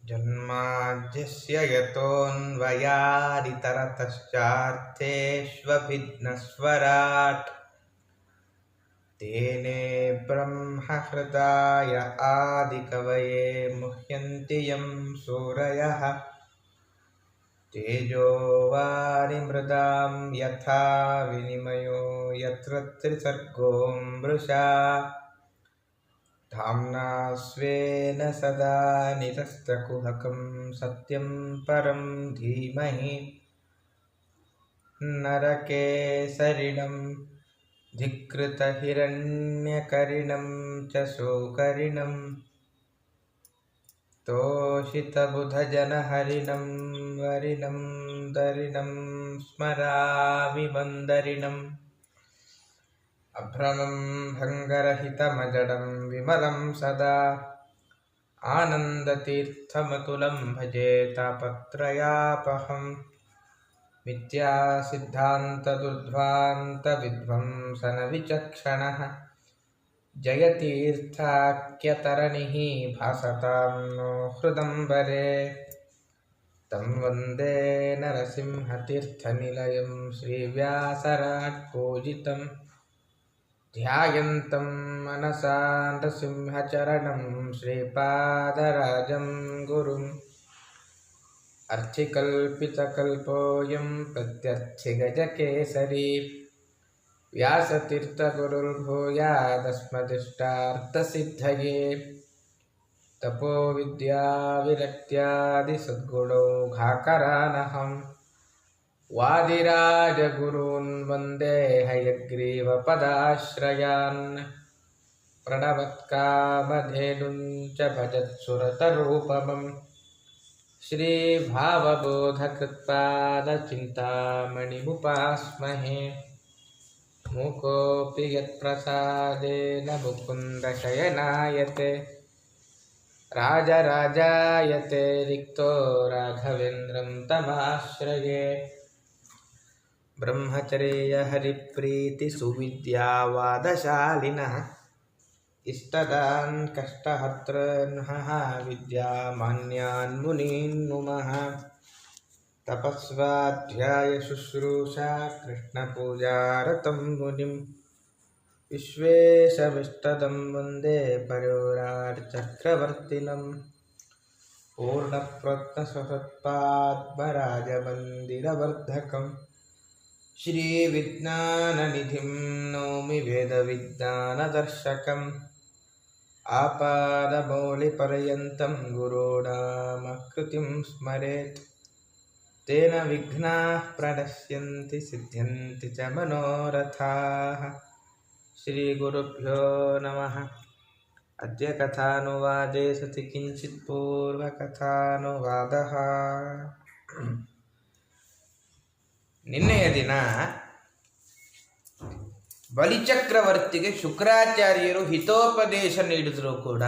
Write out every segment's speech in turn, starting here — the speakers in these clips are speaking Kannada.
ಜನ್ಮಾದ್ಯಸ್ಯ ಯತೋನ್ವಯಾದಿತರತಶ್ಚಾರ್ಥೇಷ್ವಭಿಘ್ನಸ್ವರಾಟ್ ತೇನೇ ಬ್ರಹ್ಮಹೃದಾಯ ಆದಿಕವಯೇ ಮುಹ್ಯಂತಿ ಯಂ ಸೂರಯಃ ತೇಜೋ ವಾರಿಮೃದಾಂ ಯಥಾ ವಿನಿಮಯೋ ಯತ್ರ ತ್ರಿಸರ್ಗೋ ಮೃಷಾ ಧಾಮ್ನಾ ಸ್ವೇನ ಸದಾ ನಿರಸ್ತಕುಹಕಂ ಸತ್ಯಂ ಪರಂ ಧೀಮಹಿ ನರಕೇಸರಿಣಂ ಧಿಕ್ಕೃತಹಿರಣ್ಯಕರಿಣಂ ಚ ಸೋಕರಿಣಂ ತೋಷಿತಬುಧಜನಹರಿಣಂ ವರಿಣಂ ದರಿಣಂ ಸ್ಮರಾಮಿ ಮಂದರಿಣಂ ಅಭ್ರಮಂ ಭಂಗರಹಿತಮಜಡಂ ವಿಮಲಂ ಸದಾ ಆನಂದತೀರ್ಥಮತುಲಂ ಭಜೆ ತಾಪತ್ರಯಾಪಹಂ ಮಿಥ್ಯಾಸಿದ್ಧಾಂತದುರ್ಧ್ವಾन्तವಿಧ್ವಂಸನವಿಚಕ್ಷಣಃ ಜಯತೀರ್ಥಾಖ್ಯತರಣಿಃ ಭಾಸತಾಂ ನೋ ಹೃದಂಬರೆ तं ವಂದೇ ನರಸಿಂಹತೀರ್ಥನಿಲಯಂ ಶ್ರೀವ್ಯಾಸರಾಟ್ ಪೂಜಿತಂ ಧ್ಯಾಯಂತಂ ಮನಸಾ ನೃಸಿಂಹಚರಣಂ ಶ್ರೀಪಾದರಾಜಂ ಗುರುಂ ಅರ್ಥಿಕಲ್ಪಿತಕಲ್ಪೋऽಯಂ ಪ್ರತ್ಯರ್ಥಿಗಜಕೇಸರಿ ವ್ಯಾಸತೀರ್ಥಗುರುರ್ಭೂಯಾದಸ್ಮದಿಷ್ಟಾರ್ಥಸಿದ್ಧಯೇ ತಪೋವಿದ್ಯಾವಿರಕ್ತ್ಯಾದಿಸದ್ಗುಣೌಘಾಕರಾನಹಂ ವಾದಿರಾಜಗುರೂನ್ ವಂದೇ ಹಯಗ್ರೀವಪದಾಶ್ರಯಾನ್ ಪ್ರಣವತ್ಕಾಮಧೇನುಂಚ ಭಜತ್ಸುರತರೂಪಮಂ ಶ್ರೀಭಾವಬೋಧಕೃತ್ಪಾದಚಿಂತಾಮಣಿಮುಪಾಸ್ಮಹೇ ಮೂಕೋऽಪಿ ಯತ್ಪ್ರಸಾದೇನ ಮುಕುಂದಶಯನಾಯತೆ ರಾಜರಾಜಾಯತೆ ರಿಕ್ತೋ ರಾಘವೇಂದ್ರಂ ತಮಾಶ್ರಯೇ ಬ್ರಹ್ಮಚರ್ಯ ಹರಿಪ್ರೀತಿ ಸುವಿದ್ಯಾವಾದಶಾಲಿನಃ ಇಷ್ಟದಾನ್ ಕಷ್ಟಹರ್ತೃನ್ಹಃ ವಿದ್ಯಾಮಾನ್ಯಾನ್ ಮುನೀನ್ ನುಮಃ ತಪಸ್ವಾಧ್ಯಾಯ ಶುಶ್ರೂಷಾ ಕೃಷ್ಣಪೂಜಾರತಂ ಮುನಿಂ ವಿಶ್ವೇಶಮಿಷ್ಟದಂ ವಂದೇ ಪರ್ಯೋರಾರ್ಚಕ್ರವರ್ತಿನಂ ಪೂರ್ಣಪ್ರತ್ನಸಹತ್ಪಾದ್ಮರಾಜಮಂದಿರವರ್ಧಕಂ ಶ್ರೀವಿಜ್ಞಾನನಿಧಿಂ ನೌಮಿ ವೇದವಿಜ್ಞಾನದರ್ಶಕಂ ಆಪಾದಮೌಲಿಪರ್ಯಂతం ಗುರುಣಾಮಕೃತಿಂ ಸ್ಮರೇತ್ ತೇನ ವಿಘ್ನಾಃ ಪ್ರಣಶ್ಯಂತಿ ಸಿದ್ಧ್ಯಂತಿ ಚ ಮನೋರಥಾಃ ಶ್ರೀಗುರುಭ್ಯೋ ನಮಃ. ಅದ್ಯ ಕಥಾನುವಾದೇ ಸತಿ ಕಿಂಚಿತ್ ಪೂರ್ವಕಥಾನುವಾದಃ. ನಿನ್ನೆಯ ದಿನ ಬಲಿಚಕ್ರವರ್ತಿಗೆ ಶುಕ್ರಾಚಾರ್ಯರು ಹಿತೋಪದೇಶ ನೀಡಿದರೂ ಕೂಡ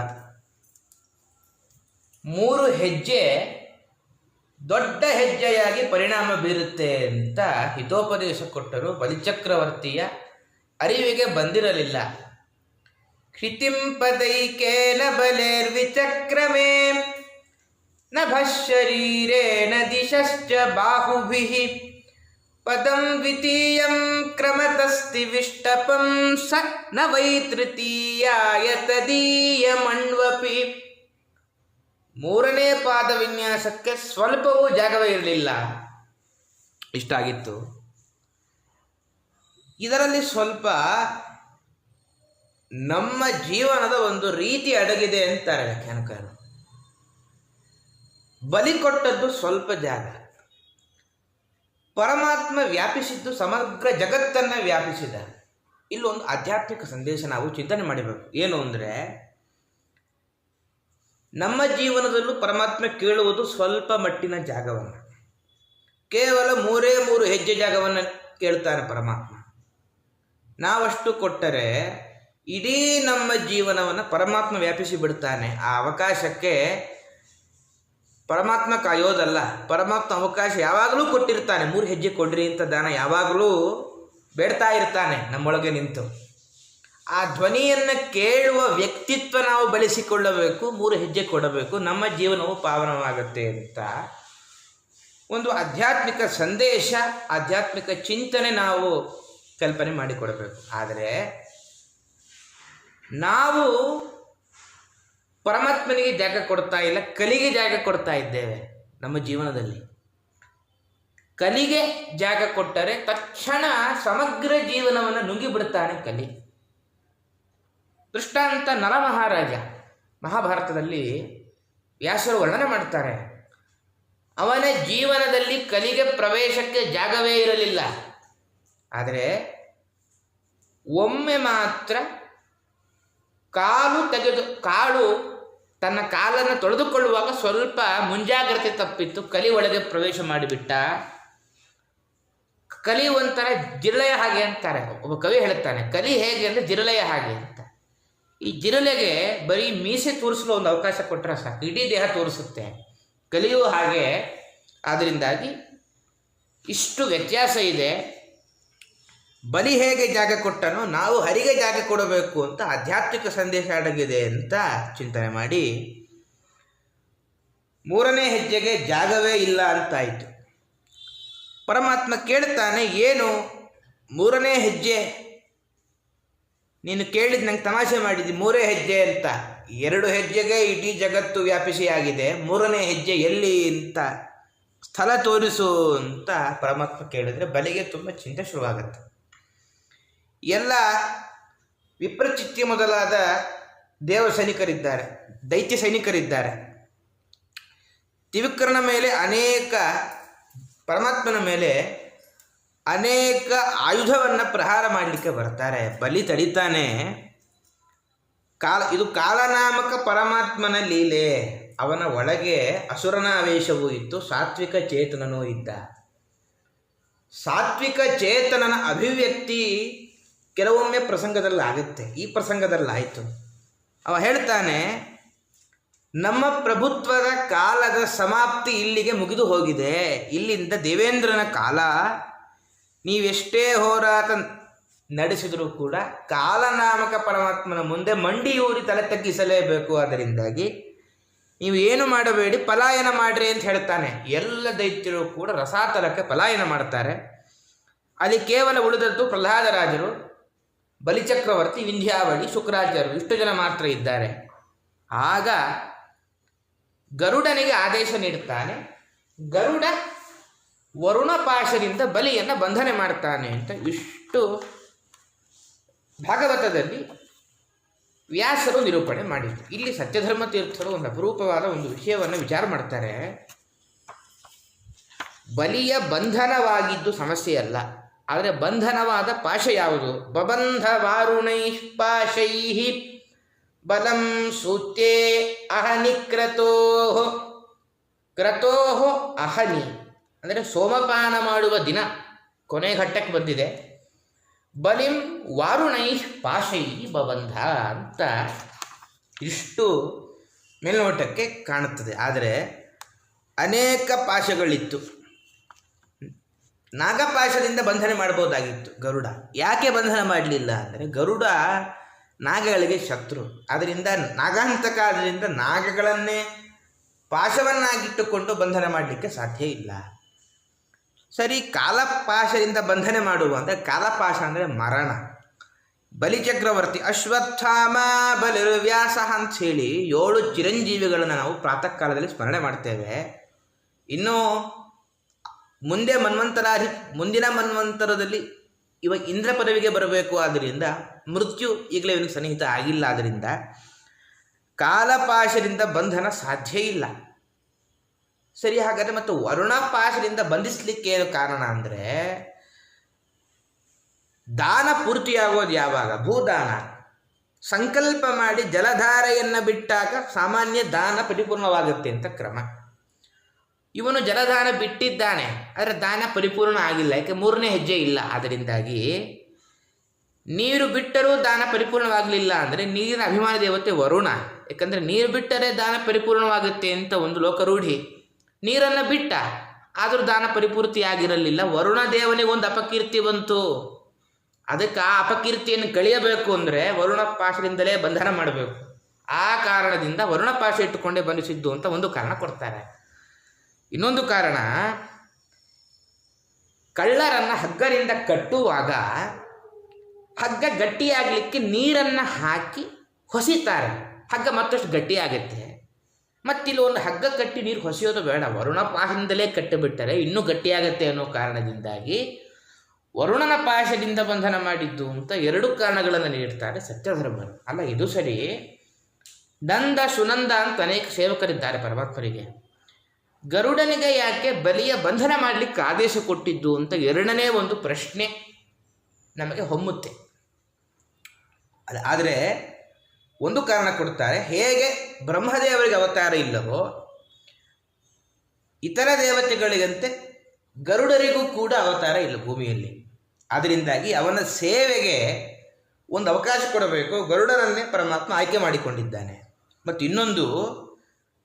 3 ಹೆಜ್ಜೆ ದೊಡ್ಡ ಹೆಜ್ಜೆಯಾಗಿ ಪರಿಣಾಮ ಬೀರುತ್ತೆ ಅಂತ ಹಿತೋಪದೇಶ ಕೊಟ್ಟರು. ಬಲಿಚಕ್ರವರ್ತಿಯ ಅರಿವಿಗೆ ಬಂದಿರಲಿಲ್ಲ. ಕೃತಿಂ ಪದೈಕೇನ ಬಲೇರ್ವಿಚಕ್ರಮೇ ನಭಃಶರೀರೇಣ ದಿಶಶ್ಚ ಬಾಹುಭಿಃ ಪದಂ ದ್ವಿತೀಯಂ ಕ್ರಮತಸ್ತಿ ವಿಷ್ಟಪಂ ಸ ನ ವೈ ತೃತೀಯಾಯ ತದೀಯಮಣ್ವಪಿ. 3ನೇ ಪಾದ ವಿನ್ಯಾಸಕ್ಕೆ ಸ್ವಲ್ಪವೂ ಜಾಗವೇ ಇರಲಿಲ್ಲ. ಇಷ್ಟಾಗಿತ್ತು. ಇದರಲ್ಲಿ ಸ್ವಲ್ಪ ನಮ್ಮ ಜೀವನದ ಒಂದು ರೀತಿ ಅಡಗಿದೆ ಅಂತಾರೆ ವ್ಯಾಖ್ಯಾನಕಾರರು. ಬಲಿ ಕೊಟ್ಟದ್ದು ಸ್ವಲ್ಪ ಜಾಗ, ಪರಮಾತ್ಮ ವ್ಯಾಪಿಸಿದ್ದು ಸಮಗ್ರ ಜಗತ್ತನ್ನು ವ್ಯಾಪಿಸಿದ. ಇಲ್ಲೊಂದು ಆಧ್ಯಾತ್ಮಿಕ ಸಂದೇಶ ನಾವು ಚಿಂತನೆ ಮಾಡಬೇಕು. ಏನು ಅಂದರೆ, ನಮ್ಮ ಜೀವನದಲ್ಲೂ ಪರಮಾತ್ಮ ಕೇಳುವುದು ಸ್ವಲ್ಪ ಮಟ್ಟಿನ ಜಾಗವನ್ನು, ಕೇವಲ 3 ಹೆಜ್ಜೆ ಜಾಗವನ್ನು ಕೇಳ್ತಾನೆ ಪರಮಾತ್ಮ. ನಾವಷ್ಟು ಕೊಟ್ಟರೆ ಇಡೀ ನಮ್ಮ ಜೀವನವನ್ನು ಪರಮಾತ್ಮ ವ್ಯಾಪಿಸಿ ಬಿಡ್ತಾನೆ. ಆ ಅವಕಾಶಕ್ಕೆ ಪರಮಾತ್ಮ ಕಾಯೋದಲ್ಲ, ಪರಮಾತ್ಮ ಅವಕಾಶ ಯಾವಾಗಲೂ ಕೊಟ್ಟಿರ್ತಾನೆ. 3 ಹೆಜ್ಜೆ ಕೊಡ್ರಿ ಅಂತ ದಾನ ಯಾವಾಗಲೂ ಬೇಡ್ತಾ ಇರ್ತಾನೆ ನಮ್ಮೊಳಗೆ ನಿಂತು. ಆ ಧ್ವನಿಯನ್ನು ಕೇಳುವ ವ್ಯಕ್ತಿತ್ವ ನಾವು ಬೆಳೆಸಿಕೊಳ್ಳಬೇಕು, 3 ಹೆಜ್ಜೆ ಕೊಡಬೇಕು, ನಮ್ಮ ಜೀವನವು ಪಾವನವಾಗುತ್ತೆ ಅಂತ ಒಂದು ಆಧ್ಯಾತ್ಮಿಕ ಸಂದೇಶ, ಆಧ್ಯಾತ್ಮಿಕ ಚಿಂತನೆ ನಾವು ಕಲ್ಪನೆ ಮಾಡಿಕೊಡಬೇಕು. ಆದರೆ ನಾವು ಪರಮಾತ್ಮನಿಗೆ ಜಾಗ ಕೊಡ್ತಾ ಇಲ್ಲ, ಕಲಿಗೆ ಜಾಗ ಕೊಡ್ತಾ ಇದ್ದೇವೆ. ನಮ್ಮ ಜೀವನದಲ್ಲಿ ಕಲಿಗೆ ಜಾಗ ಕೊಟ್ಟರೆ ತಕ್ಷಣ ಸಮಗ್ರ ಜೀವನವನ್ನು ನುಂಗಿಬಿಡುತ್ತಾನೆ ಕಲಿ. ದೃಷ್ಟಾಂತ ನಲಮಹಾರಾಜ, ಮಹಾಭಾರತದಲ್ಲಿ ವ್ಯಾಸರು ವರ್ಣನೆ ಮಾಡ್ತಾರೆ. ಅವನ ಜೀವನದಲ್ಲಿ ಕಲಿಗೆ ಪ್ರವೇಶಕ್ಕೆ ಜಾಗವೇ ಇರಲಿಲ್ಲ. ಆದರೆ ಒಮ್ಮೆ ಮಾತ್ರ ಕಾಳು ತನ್ನ ಕಾಲನ್ನು ತೊಳೆದುಕೊಳ್ಳುವಾಗ ಸ್ವಲ್ಪ ಮುಂಜಾಗ್ರತೆ ತಪ್ಪಿತ್ತು, ಕಲಿ ಒಳಗೆ ಪ್ರವೇಶ ಮಾಡಿಬಿಟ್ಟ. ಕಲಿ ಒಂಥರ ಜಿರಳೆಯ ಹಾಗೆ ಅಂತಾರೆ. ಒಬ್ಬ ಕವಿ ಹೇಳುತ್ತಾನೆ, ಕಲಿ ಹೇಗೆ ಅಂದರೆ ಜಿರಳೆಯ ಹಾಗೆ ಅಂತ. ಈ ಜಿರಳೆಗೆ ಬರೀ ಮೀಸೆ ತೋರಿಸಲು ಒಂದು ಅವಕಾಶ ಕೊಟ್ಟರೆ ಸಾಕು, ಇಡೀ ದೇಹ ತೋರಿಸುತ್ತೆ. ಕಲಿಯೂ ಹಾಗೆ. ಆದ್ದರಿಂದಾಗಿ ಇಷ್ಟು ವ್ಯತ್ಯಾಸ ಇದೆ. ಬಲಿ ಹೇಗೆ ಜಾಗ ಕೊಟ್ಟನೋ ನಾವು ಹರಿಗೆ ಜಾಗ ಕೊಡಬೇಕು ಅಂತ ಆಧ್ಯಾತ್ಮಿಕ ಸಂದೇಶ ಅಡಗಿದೆ ಅಂತ ಚಿಂತನೆ ಮಾಡಿ 3ನೇ ಹೆಜ್ಜೆಗೆ ಜಾಗವೇ ಇಲ್ಲ ಅಂತಾಯಿತು. ಪರಮಾತ್ಮ ಕೇಳ್ತಾನೆ, ಏನು 3ನೇ ಹೆಜ್ಜೆ ನೀನು ಕೇಳಿದ ನಂಗೆ ತಮಾಷೆ ಮಾಡಿದ್ದಿ, 3 ಹೆಜ್ಜೆ ಅಂತ. 2 ಹೆಜ್ಜೆಗೆ ಇಡೀ ಜಗತ್ತು ವ್ಯಾಪಿಸಿ ಆಗಿದೆ, 3ನೇ ಹೆಜ್ಜೆ ಎಲ್ಲಿ ಅಂತ ಸ್ಥಳ ತೋರಿಸು ಅಂತ ಪರಮಾತ್ಮ ಕೇಳಿದರೆ ಬಲಿಗೆ ತುಂಬ ಚಿಂತೆ ಶುರುವಾಗುತ್ತೆ. ಎಲ್ಲ ವಿಪ್ರಚಿತ್ಯ ಮೊದಲಾದ ದೇವ ಸೈನಿಕರಿದ್ದಾರೆ, ದೈತ್ಯ ಸೈನಿಕರಿದ್ದಾರೆ. ತ್ರಿವಿಕ್ರಮನ ಮೇಲೆ ಪರಮಾತ್ಮನ ಮೇಲೆ ಅನೇಕ ಆಯುಧವನ್ನು ಪ್ರಹಾರ ಮಾಡಲಿಕ್ಕೆ ಬರ್ತಾರೆ. ಬಲಿ ತಡಿತಾನೆ. ಇದು ಕಾಲನಾಮಕ ಪರಮಾತ್ಮನ ಲೀಲೆ. ಅವನ ಒಳಗೆ ಅಸುರನ ಆವೇಶವೂ ಇತ್ತು, ಸಾತ್ವಿಕ ಚೇತನನೂ ಇದ್ದ. ಸಾತ್ವಿಕ ಚೇತನನ ಅಭಿವ್ಯಕ್ತಿ ಕೆಲವೊಮ್ಮೆ ಪ್ರಸಂಗದಲ್ಲಿ ಆಗುತ್ತೆ. ಈ ಪ್ರಸಂಗದಲ್ಲಾಯಿತು. ಅವ ಹೇಳ್ತಾನೆ, ನಮ್ಮ ಪ್ರಭುತ್ವದ ಕಾಲದ ಸಮಾಪ್ತಿ ಇಲ್ಲಿಗೆ ಮುಗಿದು ಹೋಗಿದೆ. ಇಲ್ಲಿಂದ ದೇವೇಂದ್ರನ ಕಾಲ. ನೀವೆಷ್ಟೇ ಹೋರಾಟ ನಡೆಸಿದರೂ ಕೂಡ ಕಾಲನಾಮಕ ಪರಮಾತ್ಮನ ಮುಂದೆ ಮಂಡಿಯೂರಿ ತಲೆ ತಗ್ಗಿಸಲೇಬೇಕು. ಅದರಿಂದಾಗಿ ನೀವು ಏನು ಮಾಡಬೇಡಿ, ಪಲಾಯನ ಮಾಡಿರಿ ಅಂತ ಹೇಳ್ತಾನೆ. ಎಲ್ಲ ದೈತ್ಯರು ಕೂಡ ರಸಾತಲಕ್ಕೆ ಪಲಾಯನ ಮಾಡ್ತಾರೆ. ಅಲ್ಲಿ ಕೇವಲ ಉಳಿದದ್ದು ಪ್ರಹ್ಲಾದರಾಜರು, ಬಲಿಚಕ್ರವರ್ತಿ, ವಿಂಧ್ಯಾವಳಿ, ಶುಕ್ರಾಚಾರ್ಯರು, ಇಷ್ಟು ಜನ ಮಾತ್ರ ಇದ್ದಾರೆ. ಆಗ ಗರುಡನಿಗೆ ಆದೇಶ ನೀಡುತ್ತಾನೆ. ಗರುಡ ವರುಣ ಪಾಶದಿಂದ ಬಲಿಯನ್ನು ಬಂಧನೆ ಮಾಡ್ತಾನೆ ಅಂತ ಇಷ್ಟು ಭಾಗವತದಲ್ಲಿ ವ್ಯಾಸರು ನಿರೂಪಣೆ ಮಾಡಿದ್ರು. ಇಲ್ಲಿ ಸತ್ಯಧರ್ಮ ತೀರ್ಥರು ಒಂದು ಅಪರೂಪವಾದ ಒಂದು ವಿಷಯವನ್ನು ವಿಚಾರ ಮಾಡ್ತಾರೆ. ಬಲಿಯ ಬಂಧನವಾಗಿದ್ದು ಸಮಸ್ಯೆ ಅಲ್ಲ, ಆದರೆ ಬಂಧನವಾದ ಪಾಶ ಯಾವುದು? ಬಬಂಧ ವಾರುಣೈ ಪಾಶೈ ಬಲಂ ಸೂತ್ಯೇ ಅಹನಿ ಕ್ರತೋಃ ಅಹನಿ ಅಂದರೆ ಸೋಮಪಾನ ಮಾಡುವ ದಿನ ಕೊನೆ ಘಟ್ಟಕ್ಕೆ ಬಂದಿದೆ. ಬಲಿಂ ವಾರುಣೈ ಪಾಶೈ ಬಬಂಧ ಅಂತ ಇಷ್ಟು ಮೇಲ್ನೋಟಕ್ಕೆ ಕಾಣುತ್ತದೆ. ಆದರೆ ಅನೇಕ ಪಾಶಗಳಿತ್ತು. ನಾಗಪಾಶದಿಂದ ಬಂಧನೆ ಮಾಡ್ಬೋದಾಗಿತ್ತು ಗರುಡ. ಯಾಕೆ ಬಂಧನ ಮಾಡಲಿಲ್ಲ ಅಂದರೆ ಗರುಡ ನಾಗಗಳಿಗೆ ಶತ್ರು. ಆದ್ದರಿಂದ ನಾಗಾಂತಕ, ಆದ್ದರಿಂದ ನಾಗಗಳನ್ನೇ ಪಾಶವನ್ನಾಗಿಟ್ಟುಕೊಂಡು ಬಂಧನ ಮಾಡಲಿಕ್ಕೆ ಸಾಧ್ಯ ಇಲ್ಲ. ಸರಿ, ಕಾಲಪಾಶದಿಂದ ಬಂಧನೆ ಮಾಡುವ ಅಂದರೆ ಕಾಲಪಾಶ ಅಂದರೆ ಮರಣ. ಬಲಿಚಕ್ರವರ್ತಿ ಅಶ್ವತ್ಥಾಮ ಬಲಿರ್ವ್ಯಾಸ ಅಂಥೇಳಿ 7 ಚಿರಂಜೀವಿಗಳನ್ನು ನಾವು ಪ್ರಾತಃ ಕಾಲದಲ್ಲಿ ಸ್ಮರಣೆ ಮಾಡ್ತೇವೆ. ಇನ್ನು ಮುಂದಿನ ಮನ್ವಂತರದಲ್ಲಿ ಇವ ಇಂದ್ರ ಪದವಿಗೆ ಬರಬೇಕು. ಆದ್ದರಿಂದ ಮೃತ್ಯು ಈಗಲೇ ಇವನಿಗೆ ಸನ್ನಿಹಿತ ಆಗಿಲ್ಲ. ಆದ್ದರಿಂದ ಕಾಲಪಾಶದಿಂದ ಬಂಧನ ಸಾಧ್ಯ ಇಲ್ಲ. ಸರಿ, ಹಾಗಾದರೆ ಮತ್ತು ವರುಣಪಾಶದಿಂದ ಬಂಧಿಸಲಿಕ್ಕೆ ಏನು ಕಾರಣ ಅಂದರೆ ದಾನ ಪೂರ್ತಿಯಾಗೋದು ಯಾವಾಗ? ಭೂದಾನ. ಸಂಕಲ್ಪ ಮಾಡಿ ಜಲಧಾರೆಯನ್ನು ಬಿಟ್ಟಾಗ ಸಾಮಾನ್ಯ ದಾನ ಪರಿಪೂರ್ಣವಾಗುತ್ತೆ ಅಂತ ಕ್ರಮ. ಇವನು ಜಲದಾನ ಬಿಟ್ಟಿದ್ದಾನೆ, ಆದರೆ ದಾನ ಪರಿಪೂರ್ಣ ಆಗಿಲ್ಲ. ಯಾಕೆ? 3ನೇ ಹೆಜ್ಜೆ ಇಲ್ಲ. ಅದರಿಂದಾಗಿ ನೀರು ಬಿಟ್ಟರೂ ದಾನ ಪರಿಪೂರ್ಣವಾಗಲಿಲ್ಲ ಅಂದರೆ ನೀರಿನ ಅಭಿಮಾನ ದೇವತೆ ವರುಣ. ಯಾಕಂದರೆ ನೀರು ಬಿಟ್ಟರೆ ದಾನ ಪರಿಪೂರ್ಣವಾಗುತ್ತೆ ಅಂತ ಒಂದು ಲೋಕರೂಢಿ. ನೀರನ್ನು ಬಿಟ್ಟ, ಆದರೂ ದಾನ ಪರಿಪೂರ್ತಿಯಾಗಿರಲಿಲ್ಲ. ವರುಣ ದೇವನಿಗೆ ಒಂದು ಅಪಕೀರ್ತಿ ಬಂತು. ಅದಕ್ಕೆ ಆ ಅಪಕೀರ್ತಿಯನ್ನು ಕಳೆಯಬೇಕು ಅಂದರೆ ವರುಣ ಪಾಶದಿಂದಲೇ ಬಂಧನ ಮಾಡಬೇಕು. ಆ ಕಾರಣದಿಂದ ವರುಣ ಪಾಶ ಇಟ್ಟುಕೊಂಡೇ ಬಂಧಿಸಿದ್ದು ಅಂತ ಒಂದು ಕಾರಣ ಕೊಡ್ತಾರೆ. ಇನ್ನೊಂದು ಕಾರಣ, ಕಳ್ಳರನ್ನು ಹಗ್ಗದಿಂದ ಕಟ್ಟುವಾಗ ಹಗ್ಗ ಗಟ್ಟಿಯಾಗಲಿಕ್ಕೆ ನೀರನ್ನು ಹಾಕಿ ಹೊಸಿತಾರೆ, ಹಗ್ಗ ಮತ್ತಷ್ಟು ಗಟ್ಟಿಯಾಗುತ್ತೆ. ಮತ್ತಿಲ್ಲಿ ಒಂದು ಹಗ್ಗ ಕಟ್ಟಿ ನೀರು ಹೊಸೆಯೋದು ಬೇಡ, ವರುಣ ಪಾಶದಿಂದಲೇ ಕಟ್ಟಿಬಿಟ್ಟರೆ ಇನ್ನೂ ಗಟ್ಟಿಯಾಗತ್ತೆ ಅನ್ನೋ ಕಾರಣದಿಂದಾಗಿ ವರುಣನ ಪಾಶದಿಂದ ಬಂಧನ ಮಾಡಿದ್ದು ಅಂತ ಎರಡು ಕಾರಣಗಳನ್ನು ನೀಡ್ತಾರೆ ಸತ್ಯಧರ್ಮರು. ಅಲ್ಲ, ಇದು ಸರಿ, ನಂದ ಸುನಂದ ಅಂತ ಅನೇಕ ಸೇವಕರಿದ್ದಾರೆ ಪರಮಾತ್ಮರಿಗೆ. ಗರುಡನಿಗೆ ಯಾಕೆ ಬಲಿಯ ಬಂಧನ ಮಾಡಲಿಕ್ಕೆ ಆದೇಶ ಕೊಟ್ಟಿದ್ದು ಅಂತ ಎರಡನೇ ಒಂದು ಪ್ರಶ್ನೆ ನಮಗೆ ಹೊಮ್ಮುತ್ತೆ. ಆದರೆ ಒಂದು ಕಾರಣ ಕೊಡ್ತಾರೆ, ಹೇಗೆ ಬ್ರಹ್ಮದೇವರಿಗೆ ಅವತಾರ ಇಲ್ಲವೋ ಇತರ ದೇವತೆಗಳಿಗಂತೆ ಗರುಡರಿಗೂ ಕೂಡ ಅವತಾರ ಇಲ್ಲ ಭೂಮಿಯಲ್ಲಿ. ಅದರಿಂದಾಗಿ ಅವನ ಸೇವೆಗೆ ಒಂದು ಅವಕಾಶ ಕೊಡಬೇಕು, ಗರುಡನನ್ನೇ ಪರಮಾತ್ಮ ಆಯ್ಕೆ ಮಾಡಿಕೊಂಡಿದ್ದಾನೆ. ಮತ್ತು ಇನ್ನೊಂದು,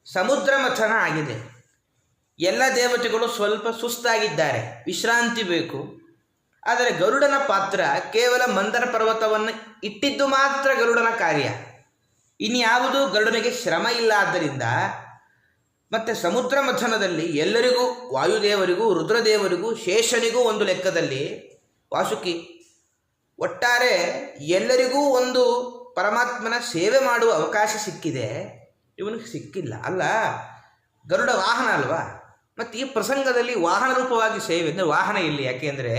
ಸಮುದ್ರ ಮಥನ ಆಗಿದೆ, ಎಲ್ಲ ದೇವತೆಗಳು ಸ್ವಲ್ಪ ಸುಸ್ತಾಗಿದ್ದಾರೆ, ವಿಶ್ರಾಂತಿ ಬೇಕು. ಆದರೆ ಗರುಡನ ಪಾತ್ರ ಕೇವಲ ಮಂದರ ಪರ್ವತವನ್ನು ಇಟ್ಟಿದ್ದು ಮಾತ್ರ ಗರುಡನ ಕಾರ್ಯ, ಇನ್ಯಾವುದೂ ಗರುಡನಿಗೆ ಶ್ರಮ ಇಲ್ಲ. ಆದ್ದರಿಂದ ಮತ್ತು ಸಮುದ್ರ ಮಥನದಲ್ಲಿ ಎಲ್ಲರಿಗೂ, ವಾಯುದೇವರಿಗೂ, ರುದ್ರದೇವರಿಗೂ, ಶೇಷನಿಗೂ ಒಂದು ಲೆಕ್ಕದಲ್ಲಿ, ವಾಸುಕಿ, ಒಟ್ಟಾರೆ ಎಲ್ಲರಿಗೂ ಒಂದು ಪರಮಾತ್ಮನ ಸೇವೆ ಮಾಡುವ ಅವಕಾಶ ಸಿಕ್ಕಿದೆ, ಇವನಿಗೆ ಸಿಕ್ಕಿಲ್ಲ. ಅಲ್ಲ, ಗರುಡ ವಾಹನ ಅಲ್ವಾ, ಮತ್ತು ಈ ಪ್ರಸಂಗದಲ್ಲಿ ವಾಹನ ರೂಪವಾಗಿ ಸೇವೆ ಅಂದರೆ ವಾಹನ ಇಲ್ಲಿ. ಯಾಕೆಂದರೆ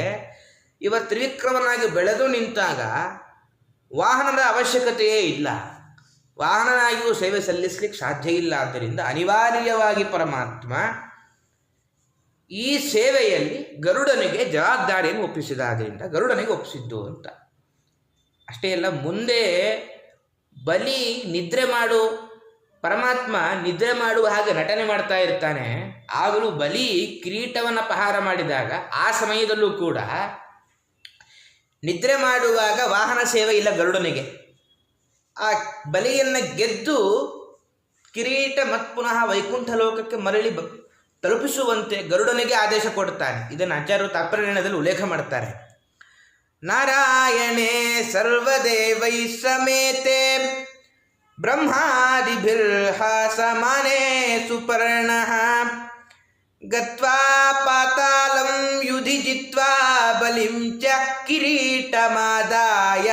ಇವ ತ್ರಿವಿಕ್ರಮನಾಗಿ ಬೆಳೆದು ನಿಂತಾಗ ವಾಹನದ ಅವಶ್ಯಕತೆಯೇ ಇಲ್ಲ, ವಾಹನನಾಗಿಯೂ ಸೇವೆ ಸಲ್ಲಿಸಲಿಕ್ಕೆ ಸಾಧ್ಯ ಇಲ್ಲ. ಆದ್ದರಿಂದ ಅನಿವಾರ್ಯವಾಗಿ ಪರಮಾತ್ಮ ಈ ಸೇವೆಯಲ್ಲಿ ಗರುಡನಿಗೆ ಜವಾಬ್ದಾರಿಯನ್ನು ಒಪ್ಪಿಸಿದ. ಆದ್ದರಿಂದ ಗರುಡನಿಗೆ ಒಪ್ಪಿಸಿದ್ದು ಅಂತ. ಅಷ್ಟೇ ಅಲ್ಲ, ಮುಂದೆ ಬಲಿ ನಿದ್ರೆ ಪರಮಾತ್ಮ ನಿದ್ರೆ ಮಾಡುವ ಹಾಗೆ ನಟನೆ ಮಾಡ್ತಾ ಇರ್ತಾನೆ. ಆಗಲೂ ಬಲಿ ಕಿರೀಟವನ್ನು ಅಪಹಾರ ಮಾಡಿದಾಗ ಆ ಸಮಯದಲ್ಲೂ ಕೂಡ ನಿದ್ರೆ ಮಾಡುವಾಗ ವಾಹನ ಸೇವೆ ಇಲ್ಲ ಗರುಡನಿಗೆ. ಆ ಬಲಿಯನ್ನು ಗೆದ್ದು ಕಿರೀಟ ಮತ್ತು ಪುನಃ ವೈಕುಂಠ ಲೋಕಕ್ಕೆ ಮರಳಿ ತಲುಪಿಸುವಂತೆ ಗರುಡನಿಗೆ ಆದೇಶ ಕೊಡ್ತಾನೆ. ಇದನ್ನು ಆಚಾರ್ಯರು ತಾತ್ಪರ್ಯದಲ್ಲಿ ಉಲ್ಲೇಖ ಮಾಡ್ತಾರೆ. ನಾರಾಯಣೇ ಸರ್ವದೇವೈ ಸಮೇತೆ ಬ್ರಹ್ಮಾದಿಭಿರ್ಹ ಸಮಾನೇ ಸುಪರ್ಣಃ ಗತ್ವಾ ಪಾತಾಳಂ ಯುಧಿ ಜಿತ್ವಾ ಬಲಿಂ ಚ ಕಿರೀಟಮಾದಾಯ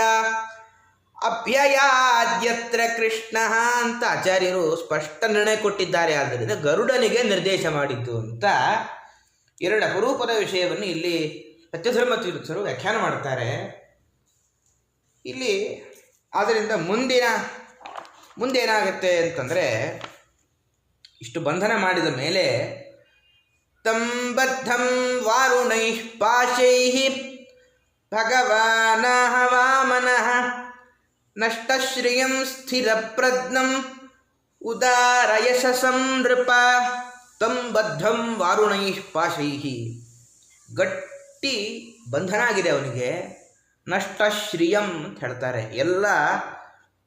ಅಭ್ಯಯಾದ್ಯತ್ರ ಕೃಷ್ಣ ಅಂತ ಆಚಾರ್ಯರು ಸ್ಪಷ್ಟ ನಿರ್ಣಯ ಕೊಟ್ಟಿದ್ದಾರೆ. ಆದ್ದರಿಂದ ಗರುಡನಿಗೆ ನಿರ್ದೇಶ ಮಾಡಿದ್ದು ಅಂತ ಎರಡು ಅಪರೂಪದ ವಿಷಯವನ್ನು ಇಲ್ಲಿ ಸತ್ಯಧರ್ಮ ತೀರ್ಥರು ವ್ಯಾಖ್ಯಾನ ಮಾಡ್ತಾರೆ. ಇಲ್ಲಿ ಆದ್ದರಿಂದ ಮುಂದೇನಾಗುತ್ತೆ ಅಂತಂದರೆ, ಇಷ್ಟು ಬಂಧನ ಮಾಡಿದ ಮೇಲೆ ತಂ ಬದ್ಧಂ ವಾರುಣೈಃ ಪಾಶೈಃ ಭಗವಾನಃ ವಾಮನಃ ನಷ್ಟಶ್ರಿಯಂ ಸ್ಥಿರಪ್ರಜ್ಞಂ ಉದಾರಯಶಸಂ ನೃಪ. ತಂ ಬದ್ಧಂ ವಾರುಣೈಃ ಪಾಶೈಃ, ಗಟ್ಟಿ ಬಂಧನ ಆಗಿದೆ ಅವನಿಗೆ. ನಷ್ಟಶ್ರಿಯಂ ಅಂತ ಹೇಳ್ತಾರೆ, ಎಲ್ಲ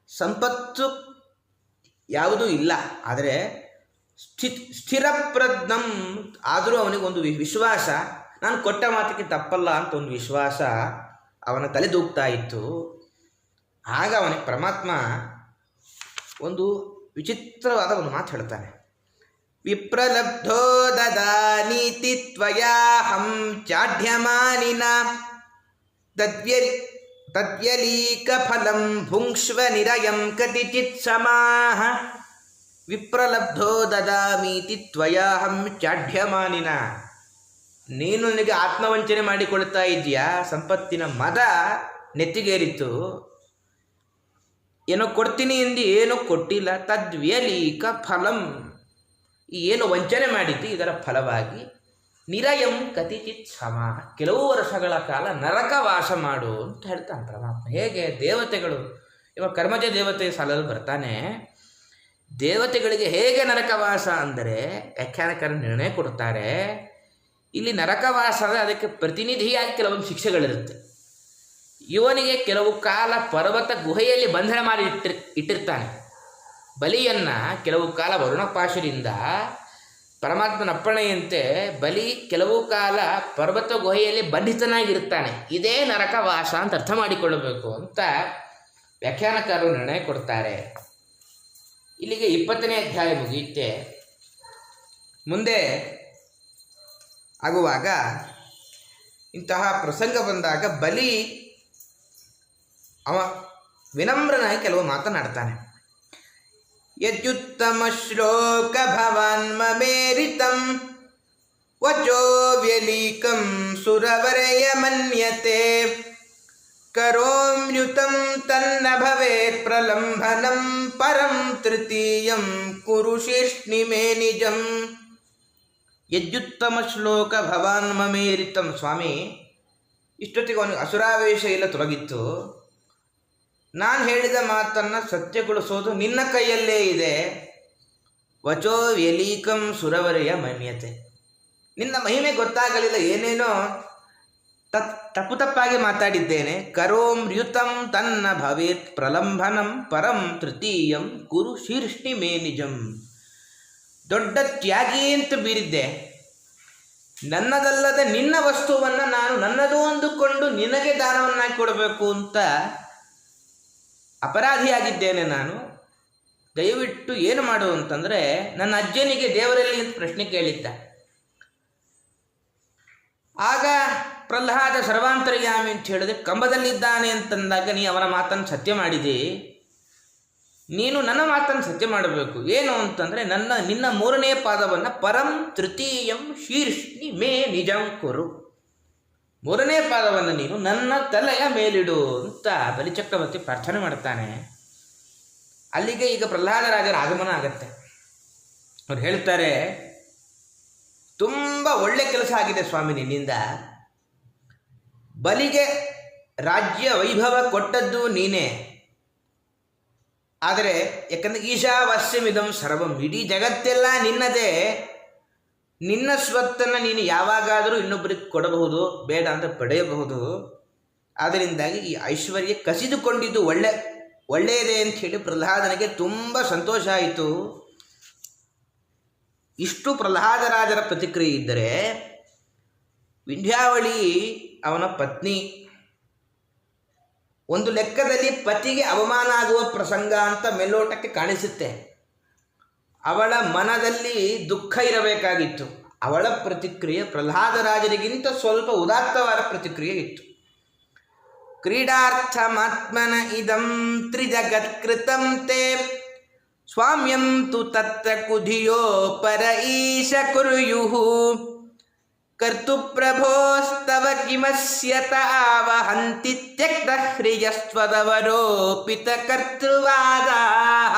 ಸಂಪತ್ತು ಯಾವುದೂ ಇಲ್ಲ, ಆದರೆ ಸ್ಥಿರಪ್ರಜ್ಞಂ, ಆದರೂ ಅವನಿಗೊಂದು ವಿಶ್ವಾಸ, ನಾನು ಕೊಟ್ಟ ಮಾತಿಗೆ ತಪ್ಪಲ್ಲ ಅಂತ ಒಂದು ವಿಶ್ವಾಸ ಅವನ ತಲೆದೂಗ್ತಾ ಇತ್ತು. ಆಗ ಅವನಿಗೆ ಪರಮಾತ್ಮ ಒಂದು ವಿಚಿತ್ರವಾದ ಒಂದು ಮಾತು ಹೇಳ್ತಾನೆ. ವಿಪ್ರಲಬ್ಧೋ ದದಾನೀತಿ ತ್ವಯಾಹಂ ಚಾಢ್ಯಮಾನಿನ ತದ್ವ್ಯಲೀಕ ಫಲಂ ಭುಂಕ್ಷ್ವ ನಿರಯಂ ಕತಿಚಿತ್ ಸಮಾಹ. ವಿಪ್ರಲಬ್ಧೋ ದದಾಮೀತಿ ತ್ವಯಾಹಂ ಚಾಢ್ಯಮಾನಿನ, ನೀನು ನನಗೆ ಆತ್ಮವಂಚನೆ ಮಾಡಿಕೊಳ್ತಾ ಇದೆಯಾ, ಸಂಪತ್ತಿನ ಮದ ನೆತ್ತಿಗೇರಿತು, ಏನೋ ಕೊಡ್ತೀನಿ ಎಂದು ಏನೋ ಕೊಟ್ಟಿಲ್ಲ. ತದ್ವ್ಯಲೀಕ ಫಲಂ, ಏನು ವಂಚನೆ ಮಾಡಿದ್ದು ಇದರ ಫಲವಾಗಿ ನಿರಯಂ ಕತಿಚಿತ್ ಸಮಾಹ, ಕೆಲವು ವರ್ಷಗಳ ಕಾಲ ನರಕವಾಸ ಮಾಡು ಅಂತ ಹೇಳ್ತಾನೆ ಪರಮಾತ್ಮ. ಹೇಗೆ ದೇವತೆಗಳು, ಇವಾಗ ಕರ್ಮಜ ದೇವತೆ ಸಾಲಲು ಬರ್ತಾನೆ, ದೇವತೆಗಳಿಗೆ ಹೇಗೆ ನರಕವಾಸ ಅಂದರೆ ವ್ಯಾಖ್ಯಾನಕಾರರು ನಿರ್ಣಯ ಕೊಡ್ತಾರೆ. ಇಲ್ಲಿ ನರಕವಾಸ ಅಂದರೆ ಅದಕ್ಕೆ ಪ್ರತಿನಿಧಿಯಾಗಿ ಕೆಲವೊಂದು ಶಿಕ್ಷೆಗಳಿರುತ್ತೆ. ಇವನಿಗೆ ಕೆಲವು ಕಾಲ ಪರ್ವತ ಗುಹೆಯಲ್ಲಿ ಬಂಧನ ಮಾಡಿ ಇಟ್ಟಿರ್ತಾನೆ. ಬಲಿಯನ್ನು ಕೆಲವು ಕಾಲ ವರುಣಪಾಶದಿಂದ ಪರಮಾತ್ಮನ ಅಪ್ಪಣೆಯಂತೆ ಬಲಿ ಕೆಲವು ಕಾಲ ಪರ್ವತ ಗುಹೆಯಲ್ಲಿ ಬಂಧಿತನಾಗಿರ್ತಾನೆ. ಇದೇ ನರಕವಾಸ ಅಂತ ಅರ್ಥ ಮಾಡಿಕೊಳ್ಳಬೇಕು ಅಂತ ವ್ಯಾಖ್ಯಾನಕಾರರು ನಿರ್ಣಯ ಕೊಡ್ತಾರೆ. ಇಲ್ಲಿಗೆ 20ನೇ ಅಧ್ಯಾಯ ಮುಗಿಯುತ್ತೆ. ಮುಂದೆ ಆಗುವಾಗ ಇಂತಹ ಪ್ರಸಂಗ ಬಂದಾಗ ಬಲಿ ಅವ ವಿನಮ್ರನಾಗಿ ಕೆಲವು ಮಾತನಾಡ್ತಾನೆ. ಯದ್ಯುತ್ತಮ ಶ್ಲೋಕ ಭವಾನ್ ಮಮೇರಿತಂ ವಚೋ ವ್ಯಲೀಕಂ ಸುರವರೆಯ ಮನ್ಯತೆ ಕರೋಮ್ಯುತಂ ತನ್ನ ಭವೇತ್ ಪ್ರಲಂಭನಂ ಪರಂ ತೃತೀಯಂ ಕುರು ಶಿಷ್ಣಿಮೇ ನಿಜಂ. ಯದ್ಯುತ್ತಮ ಶ್ಲೋಕ ಭವಾನ್ ಮಮೇರಿತಂ. ಸ್ವಾಮಿ, ಇಷ್ಟೊತ್ತಿಗೆ ಅವನಿಗೆ ಅಸುರಾವೇಶ ಎಲ್ಲ ತೊಲಗಿತ್ತು. ನಾನು ಹೇಳಿದ ಮಾತನ್ನು ಸತ್ಯಗೊಳಿಸೋದು ನಿನ್ನ ಕೈಯಲ್ಲೇ ಇದೆ. ವಚೋ ವ್ಯಲೀಕಂ ಸುರವರೆಯ ಮನ್ಯತೆ. ನಿನ್ನ ಮಹಿಮೆ ಗೊತ್ತಾಗಲಿಲ್ಲ, ಏನೇನೋ ತಪ್ಪು ತಪ್ಪಾಗಿ ಮಾತಾಡಿದ್ದೇನೆ. ಕರೋಮ್ಯುತಂ ತನ್ನ ಭವೇತ್ ಪ್ರಲಂಭನಂ ಪರಂ ತೃತೀಯಂ ಕುರು ಶೀರ್ಷ್ಣಿ ಮೇ ನಿಜಂ. ದೊಡ್ಡ ತ್ಯಾಗಿ ಅಂತ ಬೀರಿದ್ದೆ. ನನ್ನದಲ್ಲದ ನಿನ್ನ ವಸ್ತುವನ್ನು ನಾನು ನನ್ನದು ಅಂದುಕೊಂಡು ನಿನಗೆ ದಾನವನ್ನಾಗಿ ಕೊಡಬೇಕು ಅಂತ ಅಪರಾಧಿಯಾಗಿದ್ದೇನೆ ನಾನು. ದಯವಿಟ್ಟು ಏನು ಮಾಡು ಅಂತಂದರೆ, ನನ್ನ ಅಜ್ಜನಿಗೆ ದೇವರಲ್ಲಿ ಅಂತ ಪ್ರಶ್ನೆ ಕೇಳಿದ್ದ. ಆಗ ಪ್ರಹ್ಲಾದ ಸರ್ವಾಂತರ್ಯಾಮಿ ಅಂತ ಹೇಳಿದ್ರೆ ಕಂಬದಲ್ಲಿದ್ದಾನೆ ಅಂತಂದಾಗ ನೀ ಅವನ ಮಾತನ್ನು ಸತ್ಯ ಮಾಡಿದೆ. ನೀನು ನನ್ನ ಮಾತನ್ನು ಸತ್ಯ ಮಾಡಬೇಕು. ಏನು ಅಂತಂದರೆ ನಿನ್ನ 3ನೇ ಪಾದವನ್ನು ಪರಂ ತೃತೀಯಂ ಶೀರ್ಷ್ಣಿ ಮೇ ನಿಜಂ ಕುರು. 3ನೇ ಪಾದವನ್ನು ನೀನು ನನ್ನ ತಲೆಯ ಮೇಲಿಡು ಅಂತ ಬಲಿಚಕ್ರವರ್ತಿ ಪ್ರಾರ್ಥನೆ ಮಾಡ್ತಾನೆ. ಅಲ್ಲಿಗೆ ಈಗ ಪ್ರಹ್ಲಾದರಾಜರ ಆಗಮನ ಆಗತ್ತೆ. ಅವ್ರು ಹೇಳ್ತಾರೆ, ತುಂಬ ಒಳ್ಳೆ ಕೆಲಸ ಆಗಿದೆ ಸ್ವಾಮಿ ನಿನ್ನಿಂದ. ಬಲಿಗೆ ರಾಜ್ಯ ವೈಭವ ಕೊಟ್ಟದ್ದು ನೀನೇ. ಆದರೆ ಯಾಕಂದರೆ ಈಶಾವಾಸ್ಯಮಿದಂ ಸರ್ವಂ, ಇಡೀ ಜಗತ್ತೆಲ್ಲ ನಿನ್ನದೇ. ನಿನ್ನ ಸ್ವತ್ತನ್ನು ನೀನು ಯಾವಾಗಾದರೂ ಇನ್ನೊಬ್ಬರಿಗೆ ಕೊಡಬಹುದು, ಬೇಡ ಅಂತ ಪಡೆಯಬಹುದು. ಆದ್ದರಿಂದಾಗಿ ಈ ಐಶ್ವರ್ಯ ಕಸಿದುಕೊಂಡಿದ್ದು ಒಳ್ಳೆಯದೇ ಅಂತ ಹೇಳಿ ಪ್ರಹ್ಲಾದನಿಗೆ ತುಂಬ ಸಂತೋಷ ಆಯಿತು. ಇಷ್ಟು ಪ್ರಹ್ಲಾದರಾಜರ ಪ್ರತಿಕ್ರಿಯೆ ಇದ್ದರೆ, ವಿಂಧ್ಯಾವಳಿ ಅವನ ಪತ್ನಿ. ಒಂದು ಲೆಕ್ಕದಲ್ಲಿ ಪತಿಗೆ ಅವಮಾನ ಆಗುವ ಪ್ರಸಂಗ ಅಂತ ಮೇಲ್ನೋಟಕ್ಕೆ ಕಾಣಿಸುತ್ತೆ. ಅವಳ ಮನದಲ್ಲಿ ದುಃಖ ಇರಬೇಕಾಗಿತ್ತು. ಅವಳ ಪ್ರತಿಕ್ರಿಯೆ ಪ್ರಹ್ಲಾದರಾಜರಿಗಿಂತ ಸ್ವಲ್ಪ ಉದಾತ್ತವಾದ ಪ್ರತಿಕ್ರಿಯೆ ಇತ್ತು. ಕ್ರೀಡಾರ್ಥಮಾತ್ಮನ ಇದಂ ತ್ರಿಜಗತ್ಕೃತಂ ತೇ ಸ್ವಾಮ್ಯಂ ತು ತತ್ರ ಕುಧಿಯೋ ಪರ ಈಶ ಕುರ್ಯುಃ ಕರ್ತು ಪ್ರಭೋಸ್ತವ ಕಿಮಸ್ಯತ ಆವಹಂತಿ ತ್ಯಕ್ತ ಹ್ರಿಯಸ್ವದವರೋಪಿತ ಕರ್ತೃವಾದಾಃ.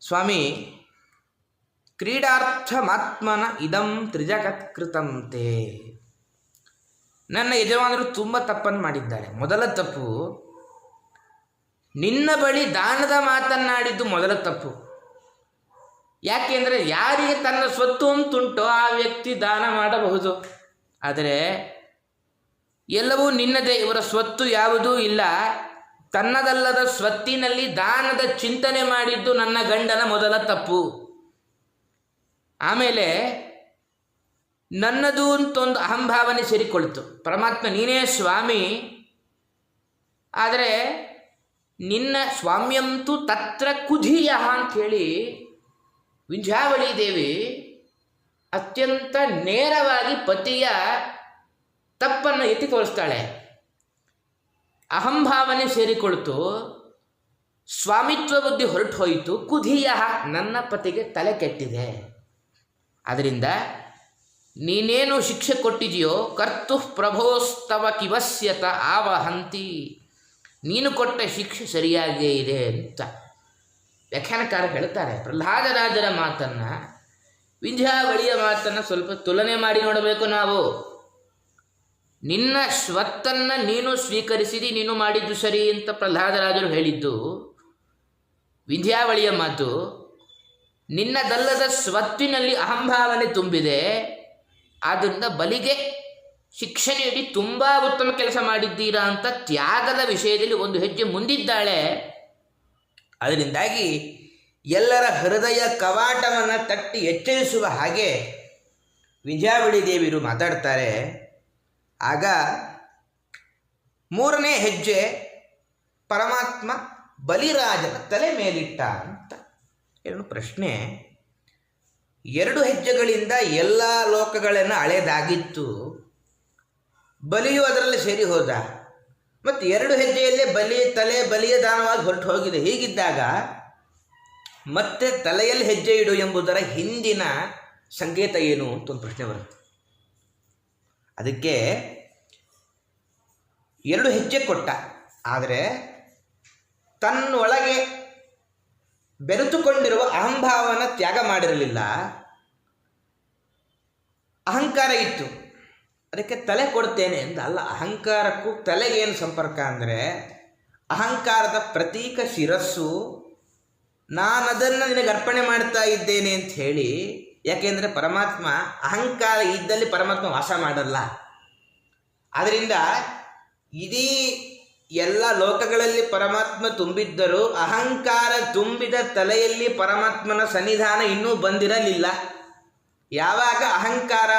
ಸ್ವಾಮಿ, ಕ್ರೀಡಾರ್ಥಮಾತ್ಮನ ಇದಂ ತ್ರಿಜಗತ್ಕೃತಂ ತೇ. ನನ್ನ ಯಜಮಾನರು ತುಂಬ ತಪ್ಪನ್ನು ಮಾಡಿದ್ದಾರೆ. ಮೊದಲ ತಪ್ಪು, ನಿನ್ನ ಬಳಿ ದಾನದ ಮಾತನ್ನಾಡಿದ್ದು ಮೊದಲ ತಪ್ಪು. ಯಾಕೆಂದರೆ ಯಾರಿಗೆ ತನ್ನ ಸ್ವತ್ತು ಅಂತುಂಟೋ ಆ ವ್ಯಕ್ತಿ ದಾನ ಮಾಡಬಹುದು. ಆದರೆ ಎಲ್ಲವೂ ನಿನ್ನದೇ, ಇವರ ಸ್ವತ್ತು ಯಾವುದೂ ಇಲ್ಲ. ತನ್ನದಲ್ಲದ ಸ್ವತ್ತಿನಲ್ಲಿ ದಾನದ ಚಿಂತನೆ ಮಾಡಿದ್ದು ನನ್ನ ಗಂಡನ ಮೊದಲ ತಪ್ಪು. ಆಮೇಲೆ ನನ್ನದು ಅಂತ ಒಂದು ಅಹಂಭಾವನೆ ಸೇರಿಕೊಳ್ತು. ಪರಮಾತ್ಮ ನೀನೇ ಸ್ವಾಮಿ, ಆದರೆ ನಿನ್ನ ಸ್ವಾಮ್ಯಂತೂ ತತ್ರ ಕುಧಿಯ ಅಂಥೇಳಿ ವಿಂಧ್ಯಾವಳಿ ದೇವಿ ಅತ್ಯಂತ ನೇರವಾಗಿ ಪತಿಯ ತಪ್ಪನ್ನು ಎತ್ತಿ ತೋರಿಸ್ತಾಳೆ. ಅಹಂಭಾವನೆ ಸೇರಿಕೊಳ್ತು, ಸ್ವಾಮಿತ್ವ ಬುದ್ಧಿ ಹೊರಟು ಹೋಯಿತು. ಕುಧಿಯ, ನನ್ನ ಪತಿಗೆ ತಲೆ ಕೆಟ್ಟಿದೆ. ಆದ್ದರಿಂದ ನೀನೇನು ಶಿಕ್ಷೆ ಕೊಟ್ಟಿದೆಯೋ ಕರ್ತು ಪ್ರಭೋಸ್ತವ ಕಿವಸ್ಯತ ಆವಹಂತಿ, ನೀನು ಕೊಟ್ಟ ಶಿಕ್ಷೆ ಸರಿಯಾಗೇ ಇದೆ ಅಂತ ವ್ಯಾಖ್ಯಾನಕಾರ ಹೇಳ್ತಾರೆ. ಪ್ರಹ್ಲಾದರಾಜರ ಮಾತನ್ನು, ವಿಂಧ್ಯಾವಳಿಯ ಮಾತನ್ನು ಸ್ವಲ್ಪ ತುಲನೆ ಮಾಡಿ ನೋಡಬೇಕು ನಾವು. ನಿನ್ನ ಸ್ವತ್ತನ್ನು ನೀನು ಸ್ವೀಕರಿಸಿದಿ, ನೀನು ಮಾಡಿದ್ದು ಸರಿ ಅಂತ ಪ್ರಹ್ಲಾದರಾಜರು ಹೇಳಿದ್ದು. ವಿಂಧ್ಯಾವಳಿಯ ಮಾತು, ನಿನ್ನದಲ್ಲದ ಸ್ವತ್ತಿನಲ್ಲಿ ಅಹಂಭಾವನೆ ತುಂಬಿದೆ, ಆದ್ದರಿಂದ ಬಲಿಗೆ ಶಿಕ್ಷೆ ನೀಡಿ ತುಂಬ ಉತ್ತಮ ಕೆಲಸ ಮಾಡಿದ್ದೀರಾ ಅಂತ ತ್ಯಾಗದ ವಿಷಯದಲ್ಲಿ ಒಂದು ಹೆಜ್ಜೆ ಮುಂದಿದ್ದಾಳೆ. ಅದರಿಂದಾಗಿ ಎಲ್ಲರ ಹೃದಯ ಕವಾಟವನ್ನು ತಟ್ಟಿ ಎಚ್ಚರಿಸುವ ಹಾಗೆ ವಿಂಧ್ಯಾವಳಿ ದೇವಿಯರು ಮಾತಾಡ್ತಾರೆ. ಆಗ ಮೂರನೇ ಹೆಜ್ಜೆ ಪರಮಾತ್ಮ ಬಲಿರಾಜನ ತಲೆ ಮೇಲಿಟ್ಟ ಅಂತ ಏನು ಪ್ರಶ್ನೆ. 2 ಹೆಜ್ಜೆಗಳಿಂದ ಎಲ್ಲ ಲೋಕಗಳನ್ನು ಅಳೆದಾಗಿತ್ತು, ಬಲಿಯು ಅದರಲ್ಲಿ ಸೇರಿ ಹೋದ. ಮತ್ತು 2 ಹೆಜ್ಜೆಯಲ್ಲೇ ಬಲಿಯ ದಾನವಾಗಿ ಹೊರಟು ಹೋಗಿದೆ. ಹೀಗಿದ್ದಾಗ ಮತ್ತೆ ತಲೆಯಲ್ಲಿ ಹೆಜ್ಜೆ ಇಡು ಎಂಬುದರ ಹಿಂದಿನ ಸಂಕೇತ ಏನು ಅಂತ ಒಂದು ಪ್ರಶ್ನೆ ಬರುತ್ತೆ. ಅದಕ್ಕೆ 2 ಹೆಜ್ಜೆ ಕೊಟ್ಟ, ಆದರೆ ತನ್ನೊಳಗೆ ಬೆರೆತುಕೊಂಡಿರುವ ಅಹಂಭಾವನ ತ್ಯಾಗ ಮಾಡಿರಲಿಲ್ಲ. ಅಹಂಕಾರ ಇತ್ತು, ಅದಕ್ಕೆ ತಲೆ ಕೊಡ್ತೇನೆ ಅಂತ ಅಲ್ಲ. ಅಹಂಕಾರಕ್ಕೂ ತಲೆಗೇನು ಸಂಪರ್ಕ ಅಂದರೆ, ಅಹಂಕಾರದ ಪ್ರತೀಕ ಶಿರಸ್ಸು, ನಾನದನ್ನು ನಿನಗೆ ಅರ್ಪಣೆ ಮಾಡ್ತಾ ಇದ್ದೇನೆ ಅಂತ ಹೇಳಿ. ಯಾಕೆಂದರೆ ಪರಮಾತ್ಮ ಅಹಂಕಾರ ಇದ್ದಲ್ಲಿ ಪರಮಾತ್ಮ ವಾಸ ಮಾಡಲ್ಲ. ಆದ್ದರಿಂದ ಇಡೀ ಎಲ್ಲ ಲೋಕಗಳಲ್ಲಿ ಪರಮಾತ್ಮ ತುಂಬಿದ್ದರೂ ಅಹಂಕಾರ ತುಂಬಿದ ತಲೆಯಲ್ಲಿ ಪರಮಾತ್ಮನ ಸನ್ನಿಧಾನ ಇನ್ನೂ ಬಂದಿರಲಿಲ್ಲ. ಯಾವಾಗ ಅಹಂಕಾರ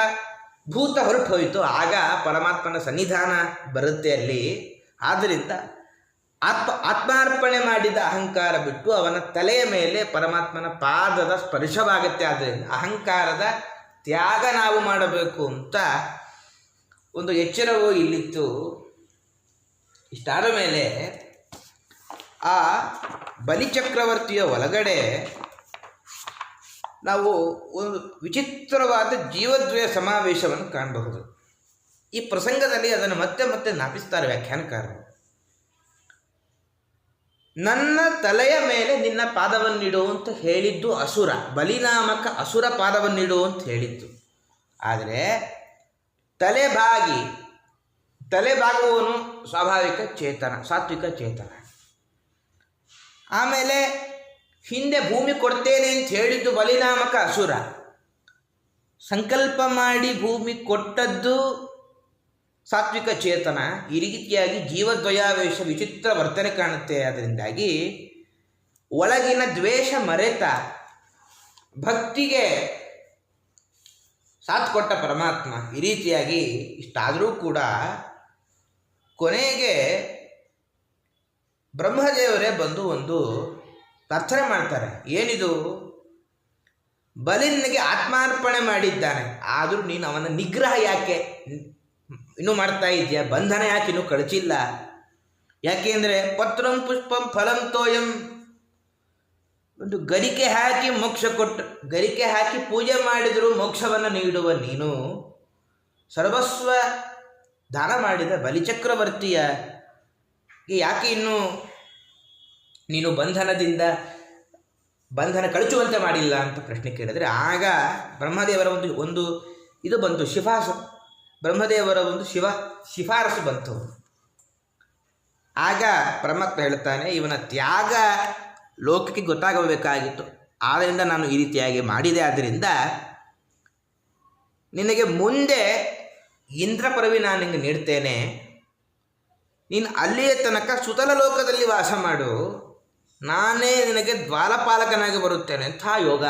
ಭೂತ ಹೊರಟು ಹೋಯಿತು ಆಗ ಪರಮಾತ್ಮನ ಸನ್ನಿಧಾನ ಬರುತ್ತೆ ಅಲ್ಲಿ. ಆದ್ದರಿಂದ ಆತ್ಮಾರ್ಪಣೆ ಮಾಡಿದ ಅಹಂಕಾರ ಬಿಟ್ಟು ಅವನ ತಲೆಯ ಮೇಲೆ ಪರಮಾತ್ಮನ ಪಾದದ ಸ್ಪರ್ಶವಾಗುತ್ತೆ. ಆದ್ದರಿಂದ ಅಹಂಕಾರದ ತ್ಯಾಗ ನಾವು ಮಾಡಬೇಕು ಅಂತ ಒಂದು ಎಚ್ಚರವೂ ಇಲ್ಲಿತ್ತು. ಇಷ್ಟಾದ ಮೇಲೆ ಆ ಬಲಿಚಕ್ರವರ್ತಿಯ ಒಳಗಡೆ ನಾವು ಒಂದು ವಿಚಿತ್ರವಾದ ಜೀವದ್ವಯ ಸಮಾವೇಶವನ್ನು ಕಾಣಬಹುದು. ಈ ಪ್ರಸಂಗದಲ್ಲಿ ಅದನ್ನು ಮತ್ತೆ ಮತ್ತೆ ಜ್ಞಾಪಿಸ್ತಾರೆ ವ್ಯಾಖ್ಯಾನಕಾರರು. ನನ್ನ ತಲೆಯ ಮೇಲೆ ನಿನ್ನ ಪಾದವನ್ನಿಡು ಅಂತ ಹೇಳಿದ್ದು ಅಸುರ, ಬಲಿನಾಮಕ ಅಸುರ ಪಾದವನ್ನಿಡು ಅಂತ ಹೇಳಿದ್ದು. ಆದರೆ ತಲೆಬಾಗುವವನು ಸ್ವಾಭಾವಿಕ ಚೇತನ, ಸಾತ್ವಿಕ ಚೇತನ. ಆಮೇಲೆ ಹಿಂದೆ ಭೂಮಿ ಕೊಡ್ತೇನೆ ಅಂತ ಹೇಳಿದ್ದು ಬಲಿನಾಮಕ ಅಸುರ. ಸಂಕಲ್ಪ ಮಾಡಿ ಭೂಮಿ ಕೊಟ್ಟದ್ದು ಸಾತ್ವಿಕ ಚೇತನ. ಈ ರೀತಿಯಾಗಿ ಜೀವದ್ವಯಾವೇಶ ವಿಚಿತ್ರ ವರ್ತನೆ ಕಾಣುತ್ತೆ. ಅದರಿಂದಾಗಿ ಒಳಗಿನ ದ್ವೇಷ ಮರೆತ ಭಕ್ತಿಗೆ ಸಾಥ್ ಕೊಟ್ಟ ಪರಮಾತ್ಮ ಈ ರೀತಿಯಾಗಿ ಇಷ್ಟಾದರೂ ಕೂಡ ಕೊನೆಗೆ ಬ್ರಹ್ಮದೇವರೇ ಬಂದು ಒಂದು ಪ್ರಾರ್ಥನೆ ಮಾಡ್ತಾರೆ. ಏನಿದು? ಬಲಿನಿಗೆ ಆತ್ಮಾರ್ಪಣೆ ಮಾಡಿದ್ದಾನೆ, ಆದರೂ ನೀನು ಅವನ ನಿಗ್ರಹ ಯಾಕೆ ಇನ್ನೂ ಮಾಡ್ತಾ ಇದೆಯಾ? ಬಂಧನ ಯಾಕೆ ಇನ್ನೂ ಕಳಚಿಲ್ಲ? ಯಾಕೆ ಅಂದರೆ ಪತ್ರಂ ಪುಷ್ಪಂ ಫಲಂ ತೋಯಂ, ಒಂದು ಗರಿಕೆ ಹಾಕಿ ಮೋಕ್ಷ ಕೊಟ್ಟು, ಗರಿಕೆ ಹಾಕಿ ಪೂಜೆ ಮಾಡಿದರೂ ಮೋಕ್ಷವನ್ನು ನೀಡುವ ನೀನು ಸರ್ವಸ್ವ ದಾನ ಮಾಡಿದ ಬಲಿಚಕ್ರವರ್ತಿಯ ಯಾಕೆ ಇನ್ನೂ ನೀನು ಬಂಧನ ಕಳಚುವಂತೆ ಮಾಡಿಲ್ಲ ಅಂತ ಪ್ರಶ್ನೆ ಕೇಳಿದರೆ, ಆಗ ಬ್ರಹ್ಮದೇವರ ಒಂದು ಇದು ಬಂತು, ಬ್ರಹ್ಮದೇವರ ಒಂದು ಶಿಫಾರಸು ಬಂತು. ಆಗ ಪರಮಾತ್ಮ ಹೇಳ್ತಾನೆ, ಇವನ ತ್ಯಾಗ ಲೋಕಕ್ಕೆ ಗೊತ್ತಾಗಬೇಕಾಗಿತ್ತು, ಆದ್ದರಿಂದ ನಾನು ಈ ರೀತಿಯಾಗಿ ಮಾಡಿದೆ. ಆದ್ದರಿಂದ ನಿನಗೆ ಮುಂದೆ ಇಂದ್ರ ಪದವಿ ನಾನು ನಿನಗೆ ನೀಡ್ತೇನೆ, ನೀನು ಅಲ್ಲಿಯ ತನಕ ಸುತಲ ಲೋಕದಲ್ಲಿ ವಾಸ ಮಾಡು, ನಾನೇ ನಿನಗೆ ದ್ವಾರಪಾಲಕನಾಗಿ ಬರುತ್ತೇನೆ. ಅಂಥ ಯೋಗ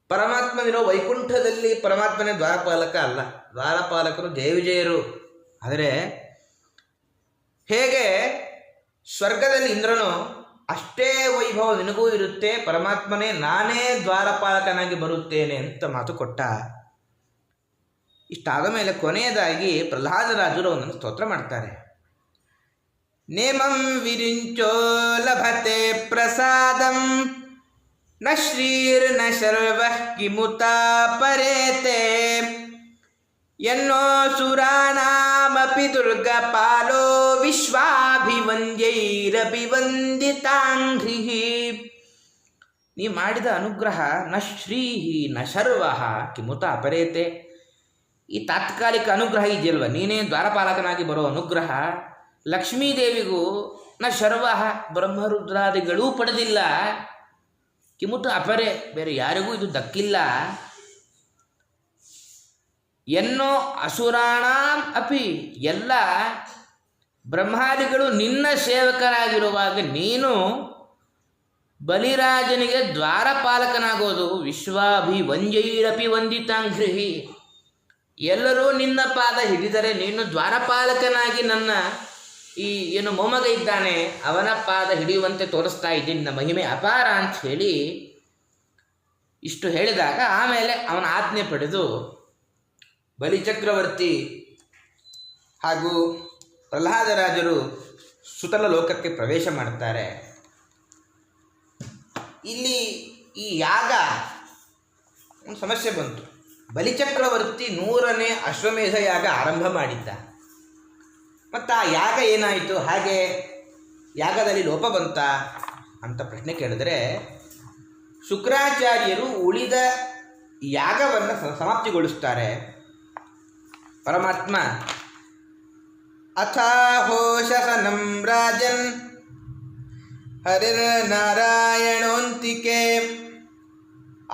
ಪರಮಾತ್ಮನಿರೋ ವೈಕುಂಠದಲ್ಲಿ ಪರಮಾತ್ಮನೇ ದ್ವಾರಪಾಲಕ ಅಲ್ಲ, ದ್ವಾರಪಾಲಕರು ಜಯವಿಜಯರು. ಆದರೆ ಹೇಗೆ ಸ್ವರ್ಗದಲ್ಲಿ ಇಂದ್ರನು ಅಷ್ಟೇ ವೈಭವ ನಿನಗೂ ಇರುತ್ತೆ, ಪರಮಾತ್ಮನೇ ನಾನೇ ದ್ವಾರಪಾಲಕನಾಗಿ ಬರುತ್ತೇನೆ ಅಂತ ಮಾತು ಕೊಟ್ಟ. ಇಷ್ಟಾದ ಮೇಲೆ ಕೊನೆಯದಾಗಿ ಪ್ರಹ್ಲಾದರಾಜರು ಅವನನ್ನು ಸ್ತೋತ್ರ ಮಾಡ್ತಾರೆ. ನೇಮಂ ವಿರಿಂಚೋ ಲಭತೆ ಪ್ರಸಾದಂ ನ ಶ್ರೀರ್ನ ಶರ್ವಃ ಕಿಮುತಾ ಪರೇತೆ ಯನ್ನೋ ಸುರಾಣಾಮಪಿ ದುರ್ಗಪಾಲೋ ವಿಶ್ವಾಭಿವಂದ್ಯೈರಭಿವಂದಿತಾಂಘ್ರಿಃ. ನೀ ಮಾಡಿದ ಅನುಗ್ರಹ ನ ಶ್ರೀಹಿ ನ ಶರ್ವಃ ಕಿಮುತ ಅಪರೇತೆ. ಈ ತಾತ್ಕಾಲಿಕ ಅನುಗ್ರಹ ಇದೆಯಲ್ವ, ನೀನೇ ದ್ವಾರಪಾಲಕನಾಗಿ ಬರೋ ಅನುಗ್ರಹ ಲಕ್ಷ್ಮೀದೇವಿಗೂ ನ ಶರ್ವಃ ಬ್ರಹ್ಮರುದ್ರಾದಿಗಳೂ ಪಡೆದಿಲ್ಲ, ಕಿಮುತ ಅಪರೆ ಬೇರೆ ಯಾರಿಗೂ ಇದು ದಕ್ಕಿಲ್ಲ. ಎನ್ನೋ ಅಸುರಾಣಾಂ ಅಪಿ, ಎಲ್ಲ ಬ್ರಹ್ಮಾದಿಗಳು ನಿನ್ನ ಸೇವಕರಾಗಿರುವಾಗ ನೀನು ಬಲಿರಾಜನಿಗೆ ದ್ವಾರಪಾಲಕನಾಗೋದು ವಿಶ್ವಾಭಿವಂದ್ಯೈರಪಿ ವಂದಿತಾಂಘ್ರಿಹಿ. ಎಲ್ಲರೂ ನಿನ್ನ ಪಾದ ಹಿಡಿದರೆ ನೀನು ದ್ವಾರಪಾಲಕನಾಗಿ ನನ್ನ ಈ ಏನು ಮೊಮ್ಮಗ ಇದ್ದಾನೆ ಅವನ ಪಾದ ಹಿಡಿಯುವಂತೆ ತೋರಿಸ್ತಾ ಇದ್ದೀನಿ, ನಿನ್ನ ಮಹಿಮೆ ಅಪಾರ ಅಂತ ಹೇಳಿ ಇಷ್ಟು ಹೇಳಿದಾಗ ಆಮೇಲೆ ಅವನ ಆಜ್ಞೆ ಪಡೆದು ಬಲಿಚಕ್ರವರ್ತಿ ಹಾಗೂ ಪ್ರಹ್ಲಾದರಾಜರು ಸುತಲ ಲೋಕಕ್ಕೆ ಪ್ರವೇಶ ಮಾಡ್ತಾರೆ. ಇಲ್ಲಿ ಈ ಯಾಗ ಒಂದು ಸಮಸ್ಯೆ ಬಂತು. ಬಲಿಚಕ್ರವರ್ತಿ 100ನೇ ಅಶ್ವಮೇಧ ಯಾಗ ಆರಂಭ ಮಾಡಿದ್ದ. ಮತ್ತು ಆ ಯಾಗ ಏನಾಯಿತು, ಹಾಗೆ ಯಾಗದಲ್ಲಿ ಲೋಪ ಬಂತ ಅಂತ ಪ್ರಶ್ನೆ ಕೇಳಿದ್ರೆ ಶುಕ್ರಾಚಾರ್ಯರು ಉಳಿದ ಯಾಗವನ್ನು ಸಮಾಪ್ತಿಗೊಳಿಸ್ತಾರೆ. ಪರಮಾತ್ಮ ಅಥಾಹೋಷಸನಂ ರಾಜನ್ ಹರಿರ್ನಾರಾಯಣೋಂತಿಕೆ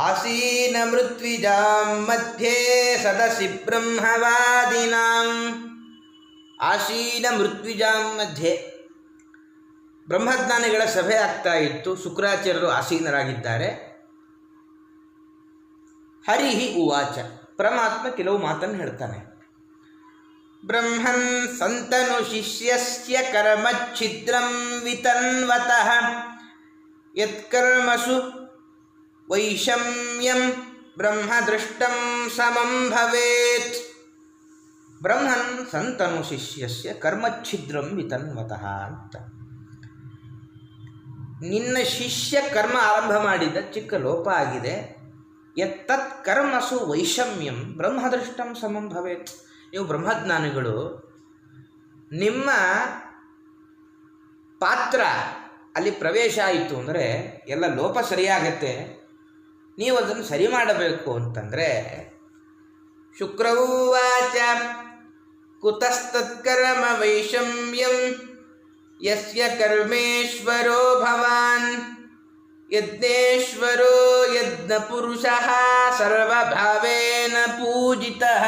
ಆಸೀನ ಮೃತ್ವಿಜಾಂ ಮಧ್ಯೆ ಸದಸಿ ಬ್ರಹ್ಮವಾದಿನಾಂ. ಆಸೀನ ಮೃತ್ವಿಜಾಂ ಮಧ್ಯೆ ಬ್ರಹ್ಮಜ್ಞಾನಿಗಳ ಸಭೆ ಆಗ್ತಾ ಇತ್ತು. ಶುಕ್ರಾಚಾರ್ಯರು ಆಸೀನರಾಗಿದ್ದಾರೆ. ಹರಿಹಿ ಉವಾಚ, ಪರಮಾತ್ಮ ಕೆಲವು ಮಾತನ್ನು ಹೇಳ್ತಾನೆ. ಬ್ರಹ್ಮನ್ ಸಂತನು ಶಿಷ್ಯಸ್ಯ ಕರ್ಮಚ್ಛಿದ್ರಂ ವಿತನ್ವತಃ ಯತ್ಕರ್ಮಸು ವೈಷಮ್ಯಂ ಬ್ರಹ್ಮದೃಷ್ಟಂ ಸಮಂ ಭವೇತ್. ಬ್ರಹ್ಮನ್ ಸಂತನು ಶಿಷ್ಯಸ್ಯ ಕರ್ಮಚ್ಛಿದ್ರಂ ವಿತನ್ವತಃ ಅಂತ. ನಿನ್ನ ಶಿಷ್ಯ ಕರ್ಮ ಆರಂಭ ಮಾಡಿದ ಚಿಕ್ಕ ಲೋಪ ಆಗಿದೆ. ಯತ್ತತ್ ಕರ್ಮಸು ವೈಷಮ್ಯಂ ಬ್ರಹ್ಮದೃಷ್ಟಂ ಸಮಂ ಭವೇತ್. ನೀವು ಬ್ರಹ್ಮಜ್ಞಾನಿಗಳು, ನಿಮ್ಮ ಪಾತ್ರ ಅಲ್ಲಿ ಪ್ರವೇಶ ಆಯಿತು ಅಂದರೆ ಎಲ್ಲ ಲೋಪ ಸರಿಯಾಗತ್ತೆ. ನೀವು ಅದನ್ನು ಸರಿ ಮಾಡಬೇಕು ಅಂತಂದರೆ ಶುಕ್ರವಾಚ ಕುತಸ್ತತ್ಕರ್ಮ ವೈಷಮ್ಯಂ ಯಸ್ಯ ಕರ್ಮೇಶ್ವರೋ ಭವಾನ್ ಯಜ್ಞೇಶ್ವರೋ ಯಜ್ಞಪುರುಷಃ ಸರ್ವಭಾವೇನ ಪೂಜಿತಃ.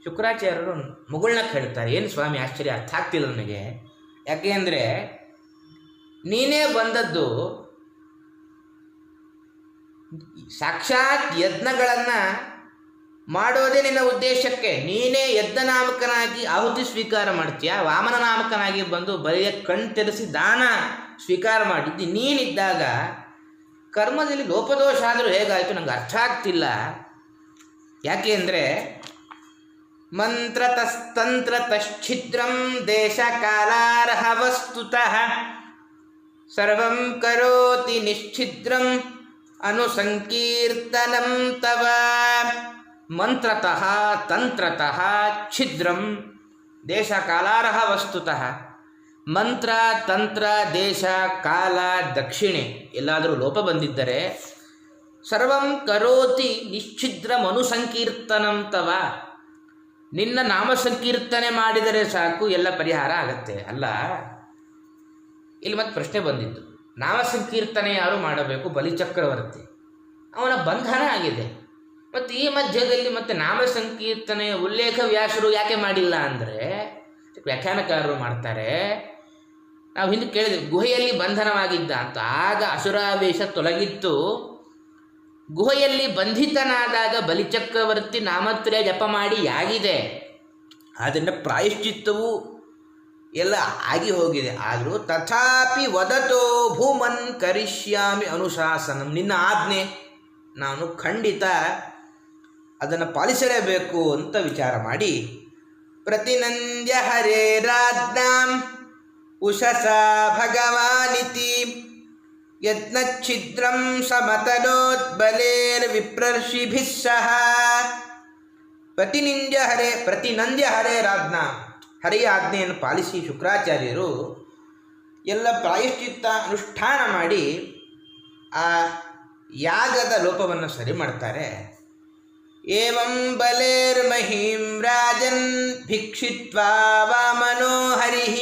ಶುಕ್ರಾಚಾರ್ಯರು ಮುಗುಳ್ನಕ್ಕೆ ಹೇಳ್ತಾರೆ, ಏನು ಸ್ವಾಮಿ ಆಶ್ಚರ್ಯ, ಅರ್ಥ ಆಗ್ತಿಲ್ಲ ನನಗೆ. ಯಾಕೆ ಅಂದರೆ ನೀನೇ ಬಂದದ್ದು ಸಾಕ್ಷಾತ್ ಯಜ್ಞಗಳನ್ನು ಮಾಡೋದೇ ನಿನ್ನ ಉದ್ದೇಶಕ್ಕೆ. ನೀನೇ ಯಜ್ಞನಾಮಕನಾಗಿ ಆಹುತಿ ಸ್ವೀಕಾರ ಮಾಡ್ತೀಯ, ವಾಮನ ನಾಮಕನಾಗಿ ಬಂದು ಬರಿಯ ಕಣ್ ತೆರೆಸಿ ದಾನ ಸ್ವೀಕಾರ ಮಾಡಿದ್ದು ನೀನಿದ್ದಾಗ ಕರ್ಮದಲ್ಲಿ ಲೋಪದೋಷ ಆದರೂ ಹೇಗಾಯಿತು ನನಗೆ ಅರ್ಥ ಆಗ್ತಿಲ್ಲ. ಯಾಕೆ ಅಂದರೆ ಮಂತ್ರತಸ್ತಂತ್ರತಶ್ಛಿದ್ರಂ ದೇಶಕಾಲಾರ್ಹ ವಸ್ತುತಃ ಸರ್ವಂ ಕರೋತಿ ನಿಶ್ಛಿದ್ರಂ ಅನುಸಂಕೀರ್ತನಂ ತವ. ಮಂತ್ರತಃ ತಂತ್ರತಃ ಛಿದ್ರಂ ದೇಶಕಾಲಾರ್ಹ ವಸ್ತುತಃ. ಮಂತ್ರ ತಂತ್ರ ದೇಶ ಕಾಲ ದಕ್ಷಿಣೆ ಎಲ್ಲಾದರೂ ಲೋಪ ಬಂದಿದ್ದರೆ ಸರ್ವಂ ಕರೋತಿ ನಿಶ್ಛಿದ್ರಂ ಅನುಸಂಕೀರ್ತನಂ ತವ. ನಿನ್ನ ನಾಮ ಸಂಕೀರ್ತನೆ ಮಾಡಿದರೆ ಸಾಕು ಎಲ್ಲ ಪರಿಹಾರ ಆಗತ್ತೆ. ಅಲ್ಲ, ಇಲ್ಲಿ ಮತ್ತೆ ಪ್ರಶ್ನೆ ಬಂದಿತ್ತು, ನಾಮ ಸಂಕೀರ್ತನೆ ಯಾರು ಮಾಡಬೇಕು? ಬಲಿಚಕ್ರವರ್ತಿ, ಅವನ ಬಂಧನ ಆಗಿದೆ. ಮತ್ತು ಈ ಮಧ್ಯದಲ್ಲಿ ಮತ್ತೆ ನಾಮ ಸಂಕೀರ್ತನೆಯ ಉಲ್ಲೇಖ ವ್ಯಾಸರು ಯಾಕೆ ಮಾಡಿಲ್ಲ ಅಂದರೆ ವ್ಯಾಖ್ಯಾನಕಾರರು ಮಾಡ್ತಾರೆ. ನಾವು ಹಿಂದೆ ಕೇಳಿದ್ವಿ, ಗುಹೆಯಲ್ಲಿ ಬಂಧನವಾಗಿದ್ದ ಅಂತ. ಆಗ ಅಸುರಾವೇಶ ತೊಲಗಿತ್ತು. ಗುಹೆಯಲ್ಲಿ ಬಂಧಿತನಾದಾಗ ಬಲಿಚಕ್ರವರ್ತಿ ನಾಮತ್ರಯ ಜಪ ಮಾಡಿ ಆಗಿದೆ. ಅದನ್ನು ಪ್ರಾಯಶ್ಚಿತ್ತವೂ ಎಲ್ಲ ಆಗಿ ಹೋಗಿದೆ. ಆದರೂ ತಥಾಪಿ ವದತೋ ಭೂಮನ್ ಕರಿಷ್ಯಾಮಿ ಅನುಶಾಸನಂ. ನಿನ್ನ ಆಜ್ಞೆ ನಾನು ಖಂಡಿತ ಅದನ್ನು ಪಾಲಿಸಲೇಬೇಕು ಅಂತ ವಿಚಾರ ಮಾಡಿ ಪ್ರತಿನಂದ್ಯ ಹರೇರಾಜ್ಞಾಂ ಉಷಸ ಭಗವಾನಿತಿ ಯತ್ನಚ್ಛಿದ್ರಂ ಸಮತನೋದ್ಬಲೇರ್ವಿಪ್ರರ್ಷಿಭಿಃ ಸಹ. ಪ್ರತಿನಂದ್ಯ ಹರೇರಾಜ್ಞಾ, ಹರಿಯ ಆಜ್ಞೆಯನ್ನು ಪಾಲಿಸಿ ಶುಕ್ರಾಚಾರ್ಯರು ಎಲ್ಲ ಪ್ರಾಯಶ್ಚಿತ್ತ ಅನುಷ್ಠಾನ ಮಾಡಿ ಆ ಯಾಗದ ಲೋಪವನ್ನು ಸರಿ ಮಾಡ್ತಾರೆ. ಏವಂ ಬಲೇರ್ಮಹೀಂ ರಾಜನ್ ಭಿಕ್ಷಿತ್ವಾ ವಾಮನೋ ಹರಿಃ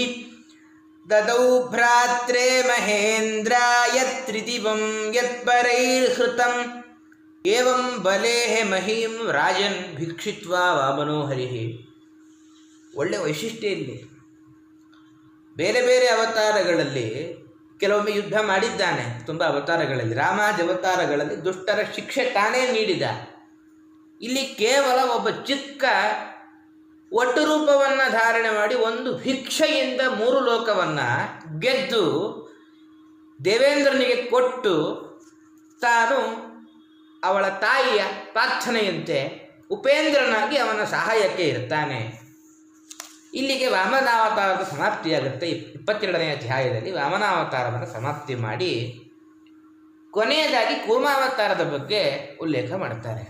ದದೌ ಭ್ರಾತ್ರೆ ಮಹೇಂದ್ರಾಯ ತ್ರಿದಿವಂ ಯತ್ಪರೈರ್ಹೃತಂ. ಏವಂ ಬಲೇಹೆ ಮಹೀಂ ರಾಜನ್ ಭಿಕ್ಷಿತ್ವಾ ವಾಮನೋ ಹರಿಃ. ಒಳ್ಳೆ ವೈಶಿಷ್ಟ್ಯ ಇಲ್ಲಿ. ಬೇರೆ ಬೇರೆ ಅವತಾರಗಳಲ್ಲಿ ಕೆಲವೊಮ್ಮೆ ಯುದ್ಧ ಮಾಡಿದ್ದಾನೆ ತುಂಬ ಅವತಾರಗಳಲ್ಲಿ. ರಾಮಾದಿ ದುಷ್ಟರ ಶಿಕ್ಷೆ ತಾನೇ ನೀಡಿದ. ಇಲ್ಲಿ ಕೇವಲ ಒಬ್ಬ ಚಿಕ್ಕ ಒಟ್ಟು ರೂಪವನ್ನು ಧಾರಣೆ ಮಾಡಿ ಒಂದು ಭಿಕ್ಷೆಯಿಂದ 3 ಲೋಕವನ್ನು ಗೆದ್ದು ದೇವೇಂದ್ರನಿಗೆ ಕೊಟ್ಟು ತಾನು ಅವಳ ತಾಯಿಯ ಪ್ರಾರ್ಥನೆಯಂತೆ ಉಪೇಂದ್ರನಾಗಿ ಅವನ ಸಹಾಯಕ್ಕೆ ಇರ್ತಾನೆ. ಇಲ್ಲಿಗೆ ವಾಮನಾವತಾರದ ಸಮಾಪ್ತಿಯಾಗುತ್ತೆ. 22ನೇ ಅಧ್ಯಾಯದಲ್ಲಿ ವಾಮನಾವತಾರವನ್ನು ಸಮಾಪ್ತಿ ಮಾಡಿ ಕೊನೆಯದಾಗಿ ಕೂರ್ಮಾವತಾರದ ಬಗ್ಗೆ ಉಲ್ಲೇಖ ಮಾಡ್ತಾರೆ.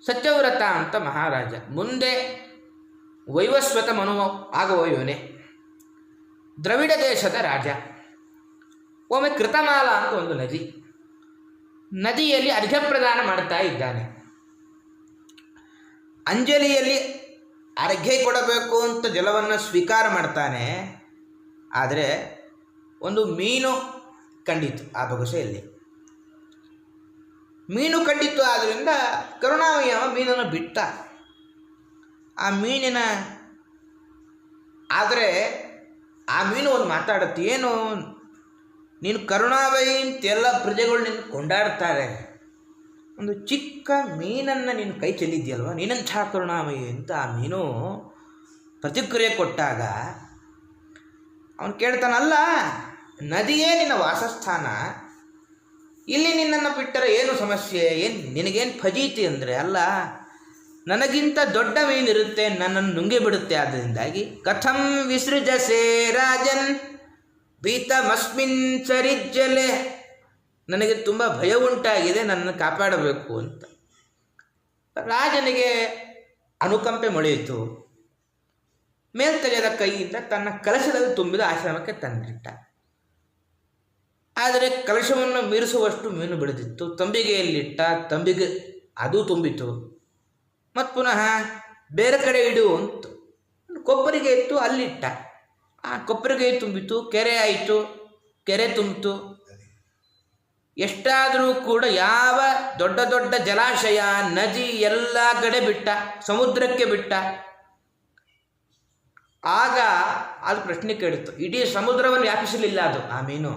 ಸತ್ಯವ್ರತ ಅಂತ ಮಹಾರಾಜ, ಮುಂದೆ ವೈವಸ್ವತ ಮನು ಆಗುವ ಇವನೇ. ದ್ರವಿಡ ದೇಶದ ರಾಜ. ಒಮ್ಮೆ ಕೃತಮಾಲ ಅಂತ ಒಂದು ನದಿಯಲ್ಲಿ ಅರ್ಘ್ಯ ಪ್ರದಾನ ಮಾಡ್ತಾ ಇದ್ದಾನೆ. ಅಂಜಲಿಯಲ್ಲಿ ಅರ್ಘ್ಯ ಕೊಡಬೇಕು ಅಂತ ಜಲವನ್ನು ಸ್ವೀಕಾರ ಮಾಡ್ತಾನೆ. ಆದರೆ ಒಂದು ಮೀನು ಕಂಡಿತು ಆ ಬೊಗಸೆಯಲ್ಲಿ. ಮೀನು ಕಂಡಿತ್ತು ಆದ್ದರಿಂದ ಕರುಣಾಮಯ ಮೀನನ್ನು ಬಿಟ್ಟ. ಆ ಮೀನಿನ ಆದರೆ ಆ ಮೀನು ಒಂದು ಮಾತಾಡುತ್ತೆ, ಏನು ನೀನು ಕರುಣಾಮಯಿ ಅಂತ ಎಲ್ಲ ಪ್ರಜೆಗಳು ನಿನ್ನ ಕೊಂಡಾಡ್ತಾರೆ, ಒಂದು ಚಿಕ್ಕ ಮೀನನ್ನು ನೀನು ಕೈ ಚೆಲ್ಲಿದ್ಯಲ್ವ, ನೀನಂಥ ಕರುಣಾಮಯಿ ಅಂತ ಆ ಮೀನು ಪ್ರತಿಕ್ರಿಯೆ ಕೊಟ್ಟಾಗ ಅವನು ಕೇಳ್ತಾನಲ್ಲ, ನದಿಯೇ ನಿನ್ನ ವಾಸಸ್ಥಾನ, ಇಲ್ಲಿ ನಿನ್ನನ್ನು ಬಿಟ್ಟರೆ ಏನು ಸಮಸ್ಯೆ, ನಿನಗೇನು ಫಜೀತಿ ಅಂದರೆ, ಅಲ್ಲ ನನಗಿಂತ ದೊಡ್ಡ ಮೀನಿರುತ್ತೆ, ನನ್ನನ್ನು ನುಂಗಿ ಬಿಡುತ್ತೆ, ಆದ್ದರಿಂದಾಗಿ ಕಥಂ ವಿಸೃಜಸೆ ರಾಜನ್ ಭೀತಮಸ್ಮಿನ್ ಸರಿಜ್ಜಲೆ, ನನಗೆ ತುಂಬ ಭಯ ಉಂಟಾಗಿದೆ, ನನ್ನನ್ನು ಕಾಪಾಡಬೇಕು ಅಂತ. ರಾಜನಿಗೆ ಅನುಕಂಪೆ ಮೊಳೆಯಿತು. ಮೇಲ್ತೆಗೆದ ಕೈಯಿಂದ ತನ್ನ ಕಲಶದಲ್ಲಿ ತುಂಬಿದ ಆಶ್ರಮಕ್ಕೆ ತಂದಿಟ್ಟ. ಆದರೆ ಕಲಶವನ್ನು ಮೀರಿಸುವಷ್ಟು ಮೀನು ಬೆಳೆದಿತ್ತು. ತಂಬಿಗೆಯಲ್ಲಿಟ್ಟ, ತಂಬಿಗೆ ಅದು ತುಂಬಿತು. ಮತ್ತು ಪುನಃ ಬೇರೆ ಕಡೆ ಇಡು ಅಂತ ಕೊಪ್ಪರಿಗೆ ಇತ್ತು, ಅಲ್ಲಿಟ್ಟ. ಆ ಕೊಪ್ಪರಿಗೆ ತುಂಬಿತು, ಕೆರೆ ಆಯಿತು, ಕೆರೆ ತುಂಬಿತು. ಎಷ್ಟಾದರೂ ಕೂಡ ಯಾವ ದೊಡ್ಡ ದೊಡ್ಡ ಜಲಾಶಯ, ನದಿ ಎಲ್ಲ ಕಡೆ ಬಿಟ್ಟ, ಸಮುದ್ರಕ್ಕೆ ಬಿಟ್ಟ. ಆಗ ಅದು ಪ್ರಶ್ನೆ ಕೇಳಿತು, ಇಡೀ ಸಮುದ್ರವನ್ನು ವ್ಯಾಪಿಸಲಿಲ್ಲ ಅದು ಆ ಮೀನು.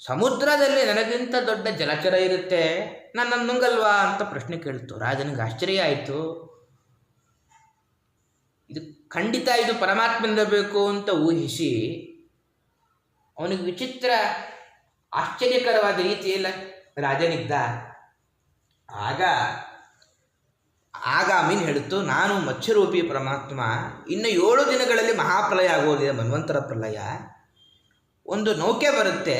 ಸಮುದ್ರದಲ್ಲಿ ನನಗಿಂತ ದೊಡ್ಡ ಜಲಚರ ಇರುತ್ತೆ, ನನ್ನನ್ನು ನುಂಗಲ್ವಾ ಅಂತ ಪ್ರಶ್ನೆ ಕೇಳಿತು. ರಾಜನಿಗೆ ಆಶ್ಚರ್ಯ ಆಯಿತು. ಇದು ಖಂಡಿತ ಇದು ಪರಮಾತ್ಮನಿಂದ ಬೇಕು ಅಂತ ಊಹಿಸಿ ಅವನಿಗೆ ವಿಚಿತ್ರ ಆಶ್ಚರ್ಯಕರವಾದ ರೀತಿಯಲ್ಲಿ ರಾಜನಿದ್ದ. ಆಗ ಮೀನು ಹೇಳಿತು, ನಾನು ಮತ್ಸ್ಯರೂಪಿ ಪರಮಾತ್ಮ, ಇನ್ನು 7 ದಿನಗಳಲ್ಲಿ ಮಹಾಪ್ರಲಯ ಆಗೋದಿದೆ, ಮನ್ವಂತರ ಪ್ರಲಯ. ಒಂದು ನೌಕೆ ಬರುತ್ತೆ,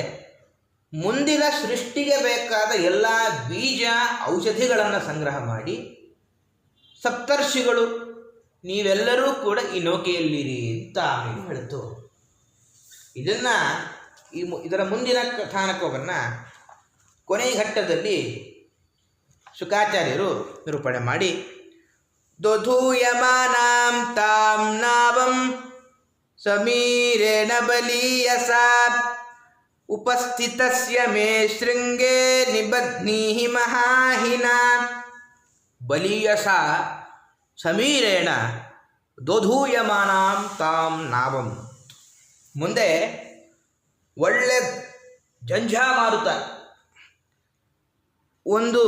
ಮುಂದಿನ ಸೃಷ್ಟಿಗೆ ಬೇಕಾದ ಎಲ್ಲ ಬೀಜ ಔಷಧಿಗಳನ್ನು ಸಂಗ್ರಹ ಮಾಡಿ, ಸಪ್ತರ್ಷಿಗಳು ನೀವೆಲ್ಲರೂ ಕೂಡ ಈ ನೌಕೆಯಲ್ಲಿರಿ ಅಂತ ಆಮೇಲೆ ಹೇಳಿತು. ಇದರ ಮುಂದಿನ ಕಥಾನಕವನ್ನು ಕೊನೆಯ ಘಟ್ಟದಲ್ಲಿ ಶುಕಾಚಾರ್ಯರು ನಿರೂಪಣೆ ಮಾಡಿ, ದೊಧೂಯಮಾನಾಂ ತಾಂ ನಾವಂ ಸಮೀರೇಣ ಬಲೀಯಸ ಉಪಸ್ಥಿತಸ್ಯ ಮೇ ಶೃಂಗೇ ನಿಬಧ್ನೀಹಿ ಮಹಾಹಿನ. ಬಲೀಯಸ ಸಮೀರೇಣ ದೊಧೂಯಮಾನಾಂ ತಾಂ ನಾವಂ. ಮುಂದೆ ಒಳ್ಳೆ ಜಂಜಾಮಾರುತ ಒಂದು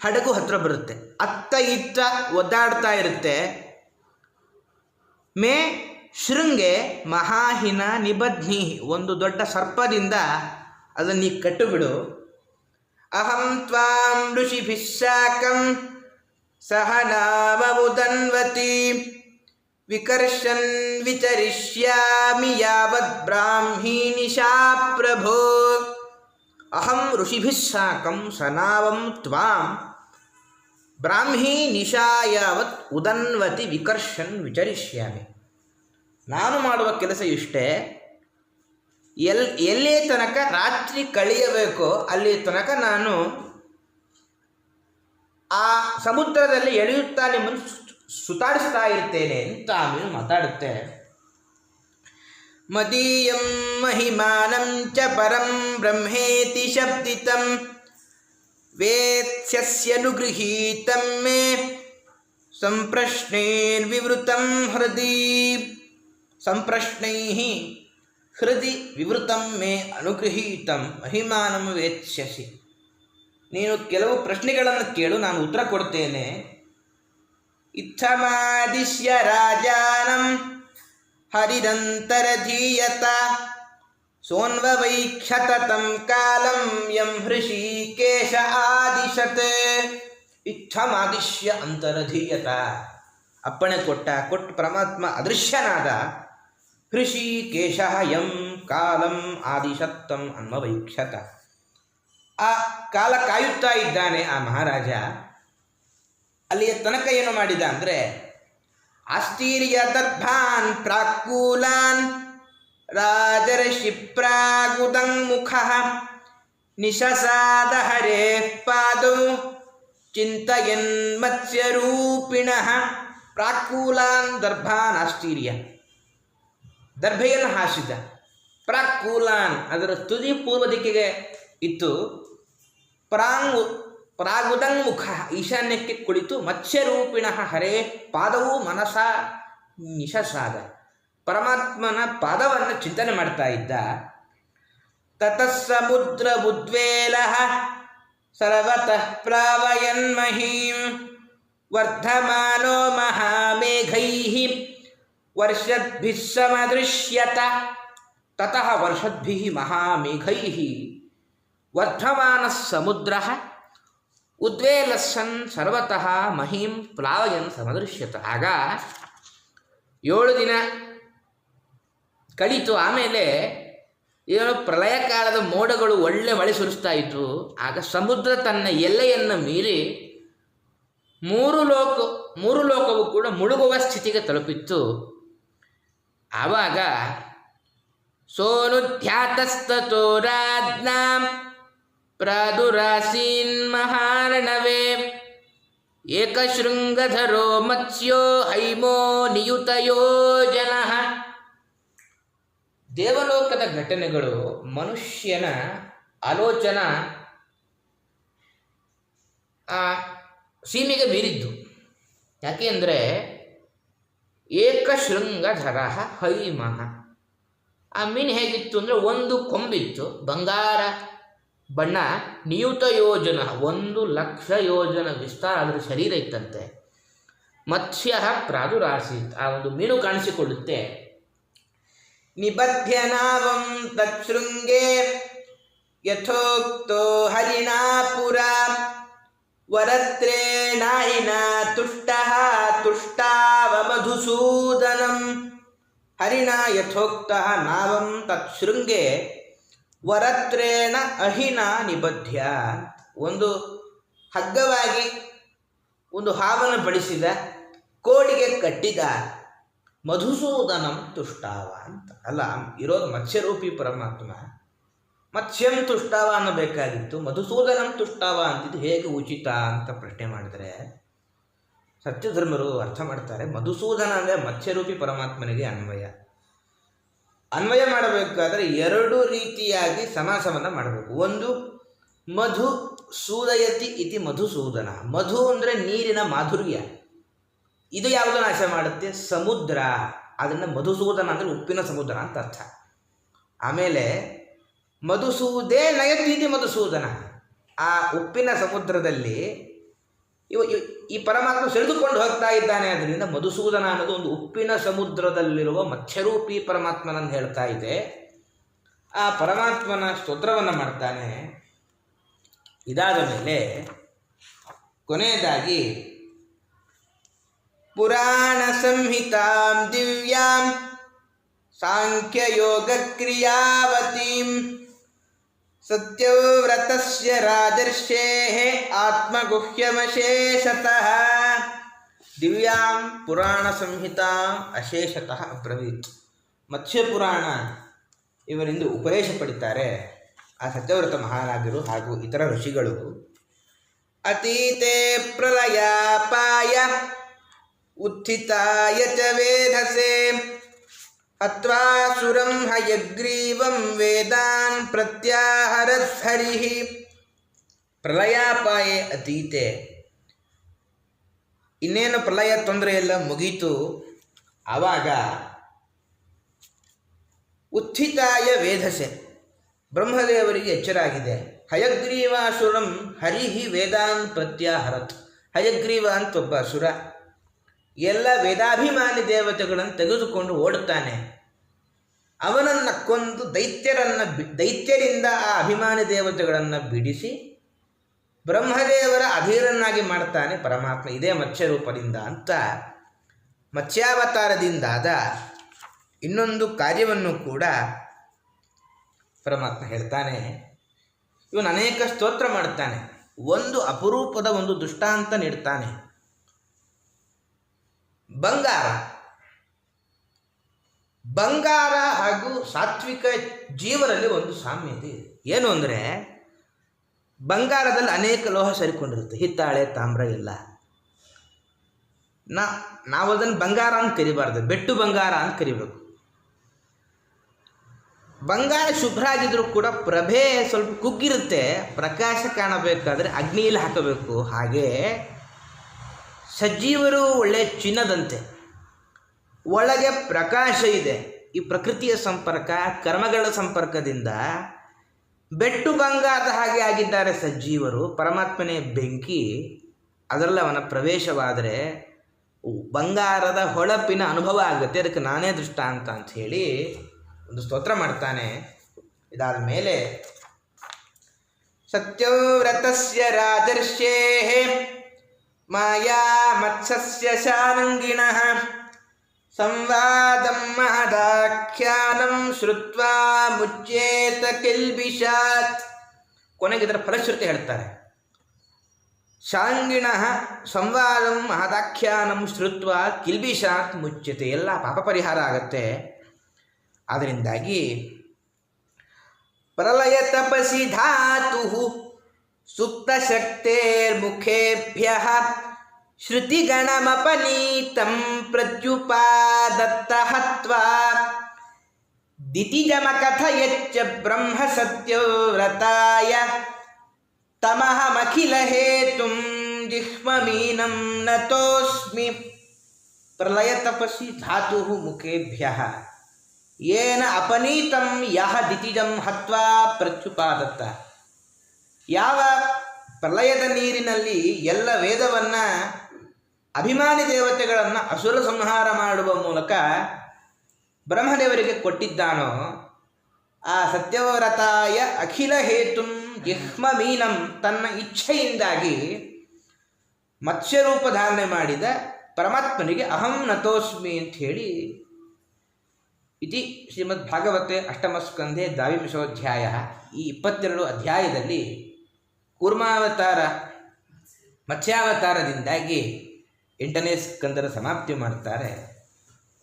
ಹಡಗು ಹತ್ರ ಬರುತ್ತೆ, ಅತ್ತ ಇತ್ತ ಒದ್ದಾಡ್ತಾ ಇರುತ್ತೆ. ಮೇ ಶೃಂಗೆ ಮಹಾಹಿನ ನಿಬಧ್ನಿ, ಒಂದು ದೊಡ್ಡ ಸರ್ಪದಿಂದ ಅದನ್ನು ಕಟ್ಟುಬಿಡು. ಅಹಂ ತ್ವಾಂ ಋಷಿಭಿಃ ಸಾಕಂ ಸಹ ನಾಮಮುದನ್ವತಿ ವಿಕರ್ಷನ್ ವಿಚರಿಷ್ಯಾಮಿ ಯಾವತ್ ಬ್ರಾಹ್ಮೀ ನಿಶಾ ಪ್ರಭೋ. ಅಹಂ ಋಷಿಭಿಃ ಸಾಕಂ ಸನಾವಂ ತ್ವಾಂ ಬ್ರಾಹ್ಮೀ ನಿಶಾ ಯಾವತ್ ಉದನ್ವತಿ ವಿಕರ್ಷನ್ ವಿಚರಿಷ್ಯಾಮಿ. ನಾನು ಮಾಡುವ ಕೆಲಸ ಇಷ್ಟೇ, ಎಲ್ಲೇ ತನಕ ರಾತ್ರಿ ಕಳೆಯಬೇಕೋ ಅಲ್ಲಿ ತನಕ ನಾನು ಆ ಸಮುದ್ರದಲ್ಲಿ ಎಳೆಯುತ್ತಾ ನಿಮ್ಮನ್ನು ಸುತ್ತಾಡಿಸ್ತಾ ಇರ್ತೇನೆ ಅಂತ ಆಮೇಲೆ ಮಾತಾಡುತ್ತೆ. ಮದೀಯಂ ಮಹಿಮಾನಂ ಚ ಪರಂ ಬ್ರಹ್ಮೇತಿ ಶಬ್ದಿತಂ ವೇತ್ಸ್ಯನುಗೃಹೀತಂ ಮೇ ಸಂಪ್ರಶ್ನೈರ್ವಿವೃತಂ ಹೃದೀ. ಸಂಪ್ರಶ್ನೈಃ ಹೃದಯ ವಿವೃತಂ ಮೇ ಅನುಗೃಹೀತಂ ಮಹಿಮಾನಂ ವೇತ್ಸ್ಯಸಿ. ನೀನು ಕೆಲವು ಪ್ರಶ್ನೆಗಳನ್ನು ಕೇಳು, ನಾನು ಉತ್ತರ ಕೊಡ್ತೇನೆ. ಇತ್ತಮಾದಿಶ್ಯ ರಾಜಾನಂ ಹರಿದಂತರಧೀಯತ ಸೋನ್ವವೈಕ್ಷತ ತಂ ಕಾಲಂ ಯಂ ಹೃಷೀಕೇಶ ಆದಿಶತ್. ಇತ್ತಮಾದಿಶ್ಯ ಅಂತರಧೀಯತ, ಅಪ್ಪಣೆ ಕೊಟ್ಟು ಪರಮಾತ್ಮ ಅದೃಶ್ಯನಾದ. ಹೃಷೀಕೇಶ ಯಂ ಕಾಲಂ ಆದಿಶತ್ತಂ ಅನ್ವವೈಕ್ಷತ, ಆ ಕಾಲ ಕಾಯುತ್ತಾ ಇದ್ದಾನೆ ಆ ಮಹಾರಾಜ. ಅಲ್ಲಿಯ ತನಕ ಏನು ಮಾಡಿದ ಅಂದರೆ, ಆಸ್ತೀರ್ಯ ದರ್ಭಾನ್ ಪ್ರಾಕೂಲಾನ್ ರಾಜರ್ಷಿ ಪ್ರಾಗುದಂಗುಖ ನಿಶಸಾದ ಹರೇ ಪಾದೌ ಚಿಂತಯನ್ ಮತ್ಸ್ಯರೂಪಿಣಃ. ಪ್ರಾಕೂಲಾನ್ ದರ್ಭಾನ್ ಆಸ್ತೀರ್ಯ, ದರ್ಭೆಯನ್ನು ಹಾಸಿದ. ಪ್ರಾಕೂಲಾನ್ ಅದರ ತುದಿ ಪೂರ್ವ ದಿಕ್ಕಿಗೆ ಇತ್ತು. ಪ್ರಾಗುದಂಗುಖ ಈಶಾನ್ಯಕ್ಕೆ ಕುಳಿತು ಮತ್ಸ್ಯರೂಪಿಣ ಹರೇ ಪಾದವೂ ಮನಸ ನಿಶಸಾದ, ಪರಮಾತ್ಮನ ಪಾದವನ್ನು ಚಿಂತನೆ ಮಾಡ್ತಾ ಇದ್ದ. ತತಃ ಸಮುದ್ರ ಬುದ್ವೇಲ ಸರ್ವತಃ ಪ್ಲಾವಯನ್ಮಹೀಂ ವರ್ಧಮಾನೋ ಮಹಾಮೇಘೈಃ ವರ್ಷದ್ಭಿಃ ಸಮದೃಶ್ಯತ. ತತಃ ವರ್ಷದ್ಭಿಃ ಮಹಾಮೇಘೈಃ ವರ್ಧಮಾನಃ ಸಮುದ್ರಃ ಉದ್ವೇಲಸ್ಸನ್ ಸರ್ವತಃ ಮಹೀಂ ಪ್ಲಾವಯನ್ ಸಮದೃಶ್ಯತ. ಆಗ 7 ದಿನ ಕಳೀತು. ಆಮೇಲೆ ಏನು ಪ್ರಳಯ ಕಾಲದ ಮೋಡಗಳು ಒಳ್ಳೆ ಮಳೆ ಸುರಿಸ್ತಾ ಇತ್ತು. ಆಗ ಸಮುದ್ರ ತನ್ನ ಎಲ್ಲೆಯನ್ನು ಮೀರಿ ಮೂರು ಲೋಕವು ಕೂಡ ಮುಳುಗುವ ಸ್ಥಿತಿಗೆ ತಲುಪಿತ್ತು. ಆವಾಗ ಸೋನುಧ್ಯಾತಸ್ತತೋ ರಾಜ್ಞಾಂ ಪ್ರಾದುರಾಸೀನ್ ಮಹಾರ್ಣವೇ ಏಕಶೃಂಗಧರೋ ಮತ್ಸ್ಯೋ ಹೈಮೋ ನಿಯುತಯೋಜನಃ. ದೇವಲೋಕದ ಘಟನೆಗಳು ಮನುಷ್ಯನ ಆಲೋಚನಾ ಸೀಮೆಗೆ ಮೀರಿದ್ದು. ಯಾಕೆ ಅಂದರೆ ಏಕಶೃಂಗಧರ ಹೈಮಃ, ಆ ಮೀನು ಹೇಗಿತ್ತು ಅಂದರೆ ಒಂದು ಕೊಂಬಿತ್ತು, ಬಂಗಾರ ಬಣ್ಣ, ನಿಯುತ ಯೋಜನ 1,00,000 ಯೋಜನ ವಿಸ್ತಾರ ಅದರ ಶರೀರ ಇತ್ತಂತೆ. ಮತ್ಸ್ಯ ಪ್ರಾದುರಾಸೀತ್, ಆ ಒಂದು ಮೀನು ಕಾಣಿಸಿಕೊಳ್ಳುತ್ತೆ. ನಿಬಧ್ಯ ನಾವಂ ತತ್ಶೃಂಗೇ ಯಥೋಕ್ತೋ ಹರಿಣಾ ಪುರ ವರತ್ರೇಣಾಯಿನ ತುಷ್ಟಃ ತುಷ್ಟಾವ ಮಧುಸೂದನಂ. ಹರಿಣ ಯಥೋಕ್ತಃ ನಾವಂ ತತ್ಶೃಂಗೇ ವರತ್ರೇಣ ಅಹಿನ ನಿಬಧ್ಯ, ಒಂದು ಹಗ್ಗವಾಗಿ ಒಂದು ಹಾವನ್ನು ಬಡಿಸಿದ, ಕೋಡಿಗೆ ಕಟ್ಟಿದ. ಮಧುಸೂದನಂ ತುಷ್ಟಾವ ಅಂತ ಅಲ್ಲ, ಇರೋದು ಮತ್ಸ್ಯರೂಪಿ ಪರಮಾತ್ಮ. ಮತ್ಸ್ಯಂ ತುಷ್ಟಾವ ಅನ್ನಬೇಕಾಗಿತ್ತು, ಮಧುಸೂದನಂ ತುಷ್ಟಾವ ಅಂತಿದ್ದು ಹೇಗೆ ಉಚಿತ ಅಂತ ಪ್ರಶ್ನೆ ಮಾಡಿದರೆ ಸತ್ಯಧರ್ಮರು ಅರ್ಥ ಮಾಡ್ತಾರೆ. ಮಧುಸೂದನ ಅಂದರೆ ಮತ್ಸ್ಯರೂಪಿ ಪರಮಾತ್ಮನಿಗೆ ಅನ್ವಯ ಮಾಡಬೇಕಾದ್ರೆ 2 ರೀತಿಯಾಗಿ ಸಮಾಸವನ್ನು ಮಾಡಬೇಕು. ಒಂದು ಮಧು ಸೂದಯತಿ ಇತಿ ಮಧುಸೂದನ. ಮಧು ಅಂದರೆ ನೀರಿನ ಮಾಧುರ್ಯ, ಇದು ಯಾವುದು ನಾಶ ಮಾಡುತ್ತೆ? ಸಮುದ್ರ. ಅದನ್ನು ಮಧುಸೂದನ ಅಂದರೆ ಉಪ್ಪಿನ ಸಮುದ್ರ ಅಂತ ಅರ್ಥ. ಆಮೇಲೆ ಮಧುಸೂದೇ ನಯತೀತಿ ಮಧುಸೂದನ, ಆ ಉಪ್ಪಿನ ಸಮುದ್ರದಲ್ಲಿ ಈ ಪರಮಾತ್ಮ ಸೆಳೆದುಕೊಂಡು ಹೋಗ್ತಾ ಇದ್ದಾನೆ. ಅದರಿಂದ ಮಧುಸೂದನ ಅನ್ನೋದು ಒಂದು ಉಪ್ಪಿನ ಸಮುದ್ರದಲ್ಲಿರುವ ಮತ್ಸ್ಯರೂಪಿ ಪರಮಾತ್ಮನನ್ನು ಹೇಳ್ತಾ ಇದೆ. ಆ ಪರಮಾತ್ಮನ ಸ್ತೋತ್ರವನ್ನು ಮಾಡ್ತಾನೆ. ಇದಾದ ಮೇಲೆ ಕೊನೆಯದಾಗಿ ಪುರಾಣ ಸಂಹಿತಾಂ ದಿವ್ಯಾಂ ಸಾಂಖ್ಯಯೋಗ ಕ್ರಿಯಾವತೀಂ ಸತ್ಯವ್ರತಸ್ಯ ರಾಜರ್ಷೇಃ ಆತ್ಮಗುಹ್ಯಮಶೇಷತಃ ದಿವ್ಯಾಂ ಪುರಾಣ ಸಂಹಿತಾಂ ಅಶೇಷತಃ ಅಬ್ರವೀತ್. ಮತ್ಸ್ಯಪುರಾಣ ಇವರಿಂದ ಉಪದೇಶ ಪಡಿತಾರೆ ಆ ಸತ್ಯವ್ರತ ಮಹಾರಾಜರು ಹಾಗೂ ಇತರ ಋಷಿಗಳು. ಅತೀತೆ ಪ್ರಲಯಾಪಾಯ ಉತ್ಥಿತಾಯ ಚ ವೇಧಸೆ ಹತ್ವಾಸುರಂ ಹಯಗ್ರೀವಂ ವೇದಾನ್ ಪ್ರತ್ಯಾಹರದ್ಹರಿಃ. ಪ್ರಲಯಾಪಾಯೇ ಅತೀತೆ, ಇನ್ನೇನು ಪ್ರಲಯ ತೊಂದರೆ ಎಲ್ಲ ಮುಗೀತು. ಆವಾಗ ಉತ್ಥಿತಾಯ ವೇಧಸೆ, ಬ್ರಹ್ಮದೇವರಿಗೆ ಎಚ್ಚರ ಆಗಿದೆ. ಹಯಗ್ರೀವಾಸುರಂ ಹರಿಹಿ ವೇದಾನ್ ಪ್ರತ್ಯಾಹರತ್. ಹಯಗ್ರೀವ ಅಂತ ಒಬ್ಬ ಅಸುರ ಎಲ್ಲ ವೇದಾಭಿಮಾನಿ ದೇವತೆಗಳನ್ನು ತೆಗೆದುಕೊಂಡು ಓಡುತ್ತಾನೆ. ಅವನನ್ನು ಕೊಂದು ದೈತ್ಯರಿಂದ ಆ ಅಭಿಮಾನಿ ದೇವತೆಗಳನ್ನು ಬಿಡಿಸಿ ಬ್ರಹ್ಮದೇವರ ಅಧೀರನ್ನಾಗಿ ಮಾಡ್ತಾನೆ ಪರಮಾತ್ಮ ಇದೇ ಮತ್ಸ್ಯ ರೂಪದಿಂದ ಅಂತ ಮತ್ಸ್ಯಾವತಾರದಿಂದಾದ ಇನ್ನೊಂದು ಕಾರ್ಯವನ್ನು ಕೂಡ ಪರಮಾತ್ಮ ಹೇಳ್ತಾನೆ. ಇವನು ಅನೇಕ ಸ್ತೋತ್ರ ಮಾಡ್ತಾನೆ. ಒಂದು ಅಪರೂಪದ ಒಂದು ದೃಷ್ಟಾಂತ ನೀಡ್ತಾನೆ. ಬಂಗಾರ ಹಾಗೂ ಸಾತ್ವಿಕ ಜೀವರಲ್ಲಿ ಒಂದು ಸಾಮ್ಯತೆ ಇದೆ. ಏನು ಅಂದರೆ ಬಂಗಾರದಲ್ಲಿ ಅನೇಕ ಲೋಹ ಸೇರಿಕೊಂಡಿರುತ್ತೆ, ಹಿತ್ತಾಳೆ, ತಾಮ್ರ ಎಲ್ಲ. ನಾವು ಅದನ್ನು ಬಂಗಾರ ಅಂತ ಕರಿಬಾರ್ದು, ಬೆಟ್ಟು ಬಂಗಾರ ಅಂತ ಕರಿಬೇಕು. ಬಂಗಾರ ಶುಭ್ರ ಆಗಿದ್ರೂ ಕೂಡ ಪ್ರಭೆ ಸ್ವಲ್ಪ ಕುಗ್ಗಿರುತ್ತೆ, ಪ್ರಕಾಶ ಕಾಣಬೇಕಾದ್ರೆ ಅಗ್ನಿಯಲ್ಲಿ ಹಾಕಬೇಕು. ಹಾಗೆ ಸಜ್ಜೀವರು ಒಳ್ಳೆಯ ಚಿನ್ನದಂತೆ, ಒಳಗೆ ಪ್ರಕಾಶ ಇದೆ. ಈ ಪ್ರಕೃತಿಯ ಸಂಪರ್ಕ, ಕರ್ಮಗಳ ಸಂಪರ್ಕದಿಂದ ಬೆಟ್ಟು ಬಂಗಾರದ ಹಾಗೆ ಆಗಿದ್ದಾರೆ ಸಜ್ಜೀವರು. ಪರಮಾತ್ಮನೇ ಬೆಂಕಿ, ಅದರಲ್ಲಿ ಅವನ ಪ್ರವೇಶವಾದರೆ ಬಂಗಾರದ ಹೊಳಪಿನ ಅನುಭವ ಆಗುತ್ತೆ. ಅದಕ್ಕೆ ನಾನೇ ದೃಷ್ಟಾಂತ ಅಂತ ಹೇಳಿ ಒಂದು ಸ್ತೋತ್ರ ಮಾಡ್ತಾನೆ. ಇದಾದ ಮೇಲೆ ಸತ್ಯವ್ರತಸ್ಯ ರಾಜರ್ಷೇಃ ಮಾಯಾ ಮತ್ಸ್ಯಸ್ಯ ಶಾನಂಗಿಣಃ ಸಂವಾದಂ ಮಹದಾಖ್ಯಾನಂ ಶ್ರುತ್ವಾ ಮುಚ್ಯೇತ ಕಿಲ್ಬಿಷಾತ್. ಕೊನೆಗೆ ಇದರ ಫಲಶ್ರುತಿ ಹೇಳ್ತಾರೆ. ಶಾಂಗಿಣಃ ಸಂವಾದಂ ಮಹದಾಖ್ಯಾನಂ ಶ್ರುತ್ವಾ ಕಿಲ್ಬಿಷಾತ್ ಮುಚ್ಯತೆ. ಎಲ್ಲ ಪಾಪ ಪರಿಹಾರ ಆಗತ್ತೆ. ಆದ್ದರಿಂದಾಗಿ ಪ್ರಲಯ ತಪಸಿ ಧಾತು ಸುಪ್ತ ಶಕ್ತೇರ್ಮುಖೇಭ್ಯಃ ಶ್ರುತಿಗಣಮಪನೀತಂ ಪ್ರತ್ಯುಪಾದತ್ತ ಹತ್ವಾ ದಿತಿಜಮಕಥಯಚ್ಚ ಬ್ರಹ್ಮ ಸತ್ಯವ್ರತಾಯ ತಮಹಮಖಿಲ ಹೇತುಂ ಜಿಹ್ಮಮೀನಂ ನತೋಸ್ಮಿ. ಪ್ರಲಯ ತಪಸಿ ಧಾತು ಮುಖೇಭ್ಯಃ ಏನ ಅಪನೀತಂ ಯಹ ದಿತಿಜಂ ಹತ್ವಾ ಪ್ರತ್ಯುಪಾದತ್ತ. ಯಾವ ಪ್ರಲಯದ ನೀರಿನಲ್ಲಿ ಎಲ್ಲ ವೇದವನ್ನು, ಅಭಿಮಾನಿ ದೇವತೆಗಳನ್ನು ಅಸುರ ಸಂಹಾರ ಮಾಡುವ ಮೂಲಕ ಬ್ರಹ್ಮದೇವರಿಗೆ ಕೊಟ್ಟಿದ್ದಾನೋ, ಆ ಸತ್ಯವ್ರತಾಯ ಅಖಿಲ ಹೇತುಂ ಜಿಹ್ಮಮೀನಂ, ತನ್ನ ಇಚ್ಛೆಯಿಂದಾಗಿ ಮತ್ಸ್ಯರೂಪ ಧಾರಣೆ ಮಾಡಿದ ಪರಮಾತ್ಮನಿಗೆ ಅಹಂ ನತೋಸ್ಮಿ ಅಂತ ಹೇಳಿ ಇತಿ ಶ್ರೀಮದ್ ಭಾಗವತೆ ಅಷ್ಟಮಸ್ಕಂಧೆ ದ್ವಾವಿಂಶೋಧ್ಯಾಯ. ಈ 22 ಅಧ್ಯಾಯದಲ್ಲಿ ಕೂರ್ಮಾವತಾರ ಮತ್ಸ್ಯಾವತಾರದಿಂದಾಗಿ 8ನೇ ಸ್ಕಂದರ ಸಮಾಪ್ತಿ ಮಾಡ್ತಾರೆ.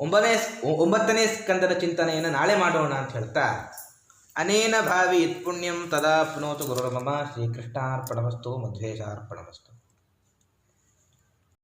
9ನೇ ಸ್ಕಂದರ ಚಿಂತನೆಯನ್ನು ನಾಳೆ ಮಾಡೋಣ ಅಂತ ಹೇಳ್ತಾ, ಅನೇನ ಭಾವಿ ಯತ್ಪುಣ್ಯಂ ತದಾ ಪುನೋತು ಗುರುರ್ಮಮ. ಶ್ರೀಕೃಷ್ಣಾರ್ಪಣಮಸ್ತು, ಮಧ್ವೇಶಾರ್ಪಣಮಸ್ತು.